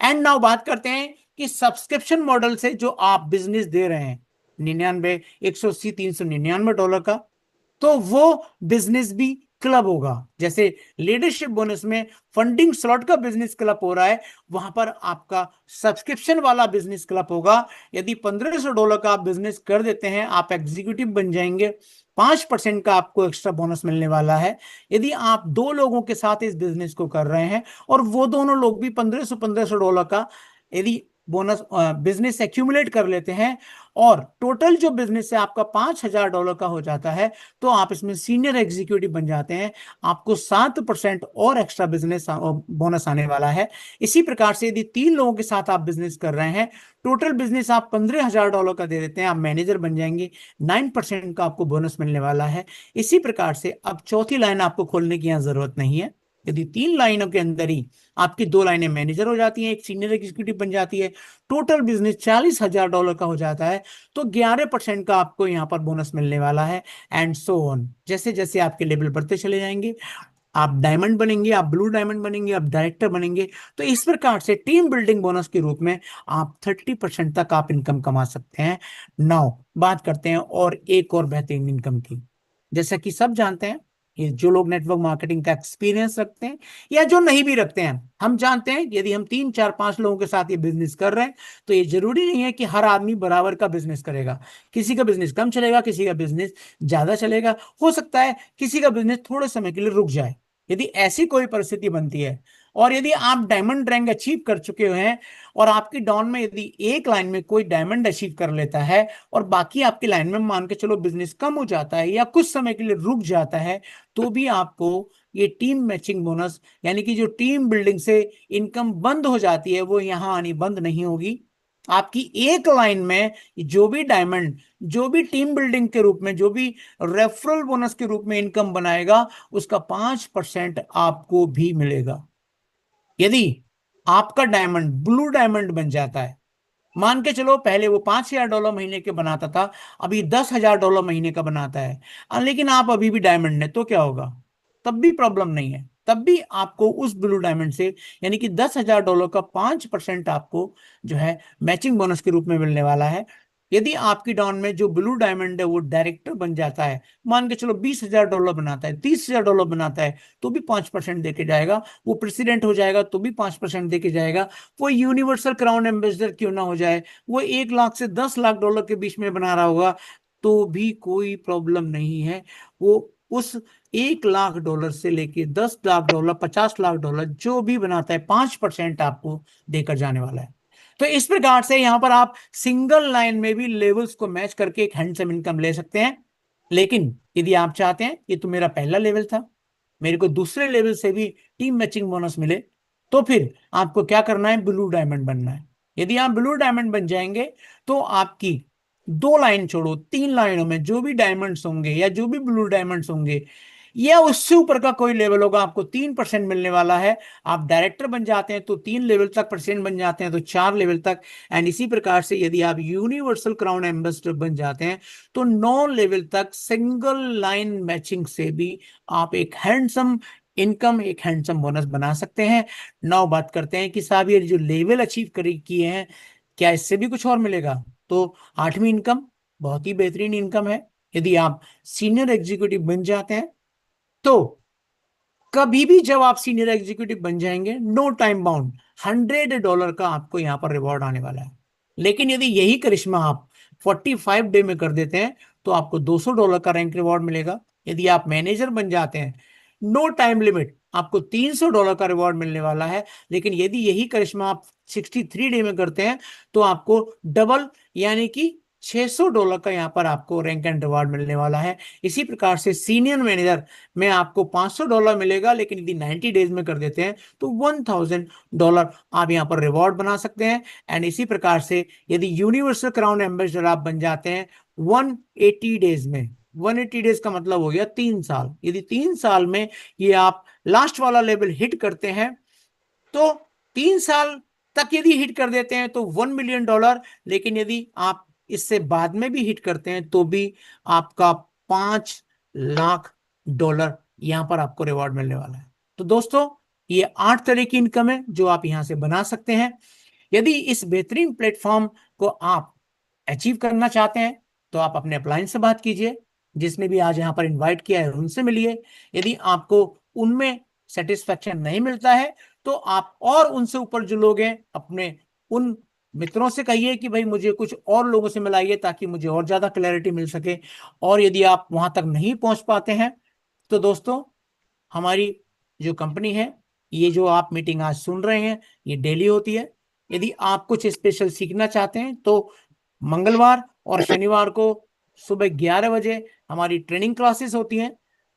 एंड नाउ बात करते हैं कि सब्सक्रिप्शन मॉडल से जो आप बिजनेस दे रहे हैं, 99, 180, $399 का, तो वो बिजनेस भी क्लब होगा। जैसे लीडरशिप बोनस में फंडिंग स्लॉट का बिजनेस क्लब हो रहा है, वहां पर आपका सब्सक्रिप्शन वाला बिजनेस क्लब होगा। यदि $1500 का आप बिजनेस कर देते हैं, आप एग्जीक्यूटिव बन जाएंगे, 5% का आपको एक्स्ट्रा बोनस मिलने वाला है। यदि आप दो लोगों के साथ इस बिजनेस को कर रहे हैं और वो दोनों लोग भी 1500 का यदि बोनस बिजनेस एक्यूमुलेट कर लेते हैं, और टोटल जो बिजनेस है आपका $5000 का हो जाता है, तो आप इसमें सीनियर एग्जीक्यूटिव बन जाते हैं, आपको 7% और एक्स्ट्रा बिजनेस बोनस आने वाला है। इसी प्रकार से यदि 3 लोगों के साथ आप बिजनेस कर रहे हैं, टोटल बिजनेस आप $15000 का दे देते हैं, आप मैनेजर बन जाएंगे, 9% का आपको बोनस मिलने वाला है। इसी प्रकार से अब चौथी लाइन आपको खोलने की यहां जरूरत नहीं है। यदि 3 लाइनों के अंदर ही आपकी 2 लाइनें मैनेजर हो जाती हैं, एक सीनियर एग्जीक्यूटिव बन जाती है, टोटल बिजनेस $40000 का हो जाता है, तो 11% का आपको यहां पर बोनस मिलने वाला है। एंड सो ऑन, जैसे जैसे आपके लेवल बढ़ते चले जाएंगे, आप डायमंड बनेंगे, आप ब्लू डायमंड बनेंगे, आप डायरेक्टर बनेंगे, तो इस प्रकार से टीम बिल्डिंग बोनस के रूप में आप 30% तक आप इनकम कमा सकते हैं। नाउ बात करते हैं और एक और बेहतरीन इनकम की। जैसा कि सब जानते हैं, ये जो लोग नेटवर्क मार्केटिंग का एक्सपीरियंस रखते हैं या जो नहीं भी रखते हैं, हम जानते हैं यदि हम 3 4 5 लोगों के साथ ये बिजनेस कर रहे हैं, तो ये जरूरी नहीं है कि हर आदमी बराबर का बिजनेस करेगा। किसी का बिजनेस कम चलेगा, किसी का बिजनेस ज्यादा चलेगा, हो सकता है किसी का बिजनेस थोड़े समय के लिए रुक जाए। यदि ऐसी कोई परिस्थिति बनती है, और यदि आप डायमंड रैंक अचीव कर चुके हैं, और आपकी डाउन में यदि एक लाइन में कोई डायमंड अचीव कर लेता है, और बाकी आपकी लाइन में मान के चलो बिजनेस कम हो जाता है या कुछ समय के लिए रुक जाता है, तो भी आपको ये टीम मैचिंग बोनस, यानी कि जो टीम बिल्डिंग से इनकम बंद हो जाती है, वो यहां आनी बंद नहीं होगी। आपकी एक लाइन में जो भी डायमंड, जो भी टीम बिल्डिंग के रूप में, जो भी रेफरल बोनस के रूप में इनकम बनाएगा, उसका 5% आपको भी मिलेगा। यदि आपका डायमंड ब्लू डायमंड बन जाता है, मान के चलो पहले वो $5000 महीने के बनाता था, अभी $10,000 महीने का बनाता है, लेकिन आप अभी भी डायमंड है, तो क्या होगा? तब भी प्रॉब्लम नहीं है, तब भी आपको उस ब्लू डायमंड से, यानी कि $10,000 का 5% आपको जो है मैचिंग बोनस के रूप में मिलने वाला है। यदि आपकी डाउन में जो ब्लू डायमंड है वो डायरेक्टर बन जाता है, मान के चलो $20,000 बनाता है, $30,000 बनाता है, तो भी 5% देके जाएगा। वो प्रेसिडेंट हो जाएगा तो भी 5% देके जाएगा। वो यूनिवर्सल क्राउन एम्बेसडर क्यों ना हो जाए, वो 1 लाख से $10 लाख के बीच में बना रहा होगा, तो भी कोई प्रॉब्लम नहीं है। वो उस $1 लाख से लेके $10 लाख, $50 लाख, जो भी बनाता है, 5% आपको देकर जाने वाला है। तो इस प्रकार से यहां पर आप सिंगल लाइन में भी लेवल्स को मैच करके एक हैंडसम इनकम ले सकते हैं। लेकिन यदि आप चाहते हैं, ये तो मेरा पहला लेवल था, मेरे को दूसरे लेवल से भी टीम मैचिंग बोनस मिले, तो फिर आपको क्या करना है? ब्लू डायमंड बनना है। यदि आप ब्लू डायमंड बन जाएंगे, तो आपकी 2 लाइन छोड़ो, 3 लाइनों में जो भी डायमंड्स होंगे या जो भी ब्लू डायमंड्स होंगे, या उससे ऊपर का कोई लेवल होगा, आपको 3% मिलने वाला है। आप डायरेक्टर बन जाते हैं तो 3 लेवल तक, प्रेसिडेंट बन जाते हैं तो 4 लेवल तक, एंड इसी प्रकार से यदि आप यूनिवर्सल क्राउन एम्बेसडर बन जाते हैं तो 9 लेवल तक सिंगल लाइन मैचिंग से भी आप एक हैंडसम इनकम, एक हैंडसम बोनस बना सकते हैं। नाउ बात करते हैं कि साहब ये जो लेवल अचीव करे किए हैं, क्या इससे भी कुछ और मिलेगा? तो 8वीं इनकम बहुत ही बेहतरीन इनकम है। यदि आप सीनियर एग्जीक्यूटिव बन जाते हैं, तो कभी भी जब आप सीनियर एग्जीक्यूटिव बन जाएंगे, नो टाइम बाउंड, $100 का आपको यहां पर रिवॉर्ड आने वाला है। लेकिन यदि यही करिश्मा आप 45 डे में कर देते हैं, तो आपको $200 का रैंक रिवॉर्ड मिलेगा। यदि आप मैनेजर बन जाते हैं, नो टाइम लिमिट, आपको $300 का रिवॉर्ड मिलने वाला है। लेकिन यदि यही करिश्मा आप 63 डे में करते हैं, तो आपको डबल, यानी कि $600 का यहां पर आपको रैंक एंड रिवॉर्ड मिलने वाला है। इसी प्रकार से सीनियर मैनेजर में आपको $500 मिलेगा, लेकिन यदि 90 डेज में कर देते हैं तो $1000 आप यहाँ पर रिवॉर्ड बना सकते हैं। एंड इसी प्रकार से यदि यूनिवर्सल क्राउन एम्बेसडर आप बन जाते हैं 180 डेज में, 180 डेज का मतलब हो गया 3 साल, यदि 3 साल में ये आप लास्ट वाला लेवल हिट करते हैं, तो 3 साल तक यदि हिट कर देते हैं तो $1 मिलियन। लेकिन यदि आप इससे बाद में भी हिट करते हैं, तो भी आपका $5 लाख यहां पर आपको रिवॉर्ड मिलने वाला है। तो दोस्तों, ये 8 तरह की इनकम है जो आप यहां से बना सकते हैं। यदि इस बेहतरीन प्लेटफॉर्म को आप अचीव करना चाहते हैं तो आप अपने अपलाइन से बात कीजिए, जिसने भी आज यहाँ पर इनवाइट किया है उनसे मिलिए। यदि आपको उनमें सेटिस्फेक्शन नहीं मिलता है तो आप और उनसे ऊपर जो लोग हैं अपने उन मित्रों से कहिए कि भाई मुझे कुछ और लोगों से मिलाइए ताकि मुझे और ज्यादा क्लैरिटी मिल सके। और यदि आप वहां तक नहीं पहुंच पाते हैं तो दोस्तों, हमारी जो कंपनी है, ये जो आप मीटिंग आज सुन रहे हैं, ये डेली होती है। यदि आप कुछ स्पेशल सीखना चाहते हैं तो मंगलवार और शनिवार को सुबह 11 बजे हमारी ट्रेनिंग क्लासेस होती हैं।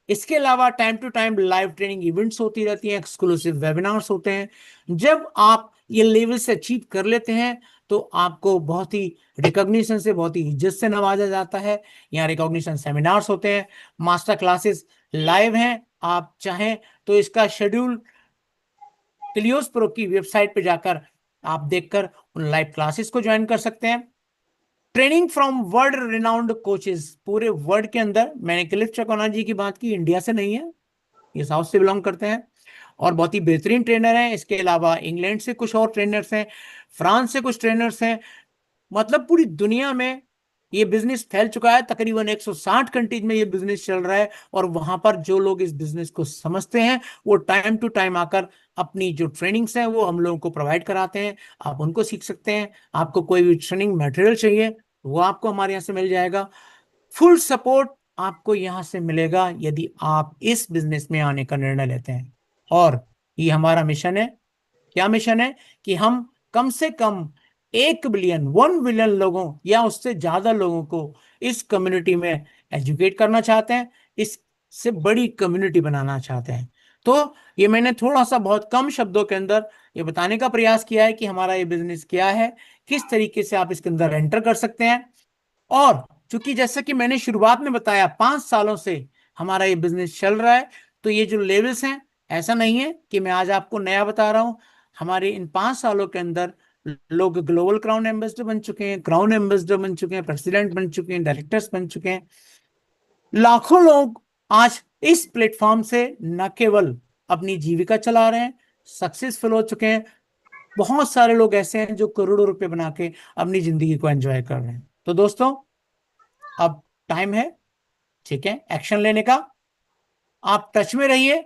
इसके अलावा time to time live training events होती रहती हैं, एक्सक्लूसिव वेबिनार्स होते हैं। जब आप ये लेवल से अचीव कर लेते हैं तो आपको बहुत ही रिकॉग्निशन से, बहुत ही इज्जत से नवाजा जाता है। यहाँ रिकॉग्निशन सेमिनार्स होते हैं, मास्टर क्लासेस लाइव हैं। आप चाहें तो इसका शेड्यूल क्लियोस प्रो की वेबसाइट पे जाकर आप देखकर उन लाइव क्लासेस को ज्वाइन कर सकते हैं। Training from world renowned coaches, पूरे वर्ल्ड के अंदर, मैंने किलिफ चकोना जी की बात की, इंडिया से नहीं है, ये साउथ से बिलोंग करते हैं और बहुत ही बेहतरीन ट्रेनर हैं। इसके अलावा इंग्लैंड से कुछ और ट्रेनर्स हैं, फ्रांस से कुछ ट्रेनर्स हैं। मतलब पूरी दुनिया में ये बिजनेस फैल चुका है, तकरीबन 160 कंट्रीज में ये बिजनेस चल रहा है। और वहां पर जो लोग इस बिजनेस को समझते हैं वो टाइम टू टाइम आकर अपनी जो ट्रेनिंग्स हैं वो हम लोगों को प्रोवाइड कराते हैं। आप उनको सीख सकते हैं। आपको कोई भी ट्रेनिंग मटेरियल चाहिए वो आपको हमारे यहाँ से मिल जाएगा। फुल सपोर्ट आपको यहाँ से मिलेगा यदि आप इस बिजनेस में आने का निर्णय लेते हैं। और ये हमारा मिशन है। क्या मिशन है? कि हम कम से कम 1 बिलियन 1 बिलियन लोगों या उससे ज्यादा लोगों को इस कम्युनिटी में एजुकेट करना चाहते हैं, इससे बड़ी कम्युनिटी बनाना चाहते हैं। तो ये मैंने थोड़ा सा बहुत कम शब्दों के अंदर ये बताने का प्रयास किया है कि हमारा ये बिजनेस क्या है, किस तरीके से आप इसके अंदर एंटर कर सकते हैं। और चूंकि जैसा कि मैंने शुरुआत में बताया, 5 सालों से हमारा ये बिजनेस चल रहा है, तो ये जो लेवल्स हैं, ऐसा नहीं है कि मैं आज आपको नया बता रहा हूं। हमारे इन 5 सालों के अंदर लोग ग्लोबल क्राउन एम्बेसडर बन चुके हैं, क्राउन एम्बेसडर बन चुके हैं, प्रेसिडेंट बन चुके हैं, डायरेक्टर्स बन चुके हैं। लाखों लोग आज इस प्लेटफॉर्म से न केवल अपनी जीविका चला रहे हैं, सक्सेसफुल हो चुके हैं। बहुत सारे लोग ऐसे हैं जो करोड़ों रुपए बना के अपनी जिंदगी को एंजॉय कर रहे हैं। तो दोस्तों, अब टाइम है, ठीक है, एक्शन लेने का। आप टच में रहिए।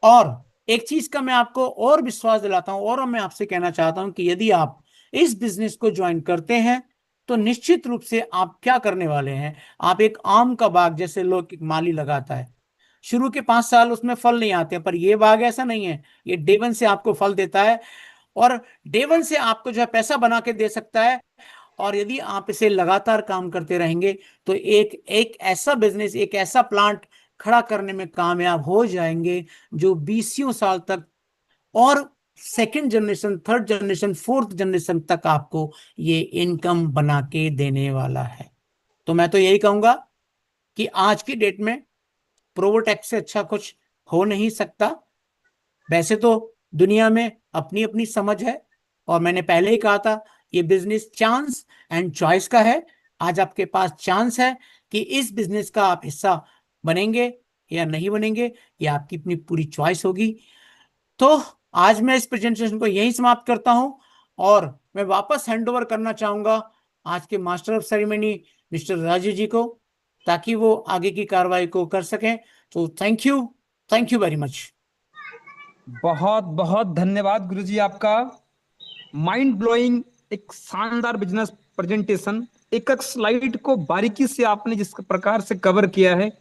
और एक चीज का मैं आपको और विश्वास दिलाता हूं, और मैं आपसे कहना चाहता हूं कि यदि आप इस बिजनेस को ज्वाइन करते हैं तो निश्चित रूप से आप क्या करने वाले हैं, आप एक आम का बाग जैसे लोग एक माली लगाता है, शुरू के 5 साल उसमें फल नहीं आते, पर ये बाग ऐसा नहीं है, ये डे वन से आपको फल देता है। और डे वन से आपको जो है पैसा बना के दे सकता है। और यदि आप इसे लगातार काम करते रहेंगे तो एक एक ऐसा बिजनेस, एक ऐसा प्लांट खड़ा करने में कामयाब हो जाएंगे जो 20 साल तक, और second generation, third generation, fourth generation तक आपको ये इनकम बना के देने वाला है। तो मैं तो यही कहूंगा कि आज की डेट में प्रोवोटेक से अच्छा कुछ हो नहीं सकता। वैसे तो दुनिया में अपनी अपनी समझ है, और मैंने पहले ही कहा था ये बिजनेस चांस एंड चॉइस का है। आज आपके पास चांस है कि इस बिजनेस का आप हिस्सा बनेंगे या नहीं बनेंगे, ये आपकी अपनी पूरी चॉइस होगी। तो आज मैं इस प्रेजेंटेशन को यहीं समाप्त करता हूं, और मैं वापस हैंड ओवर करना चाहूंगा आज के master of ceremony mister Rajiv ji को, ताकि वो आगे की कार्रवाई को कर सकें। तो थैंक यू वेरी मच। बहुत बहुत धन्यवाद गुरुजी आपका। माइंड ब्लोइंग, एक शानदार बिजनेस प्रेजेंटेशन। एक एक स्लाइड को बारीकी से आपने जिस प्रकार से कवर किया है,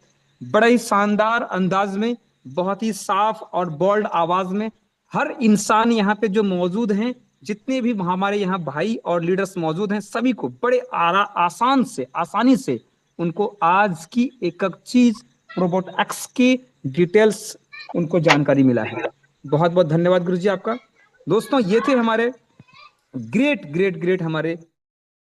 बड़ा ही शानदार अंदाज में, बहुत ही साफ और बोल्ड आवाज में। हर इंसान यहाँ पे जो मौजूद हैं, जितने भी हमारे यहाँ भाई और लीडर्स मौजूद हैं, सभी को बड़े आसानी से उनको आज की एक एक चीज, रोबोट एक्स की डिटेल्स उनको जानकारी मिला है। बहुत बहुत धन्यवाद गुरुजी आपका। दोस्तों, ये थे हमारे ग्रेट ग्रेट ग्रेट हमारे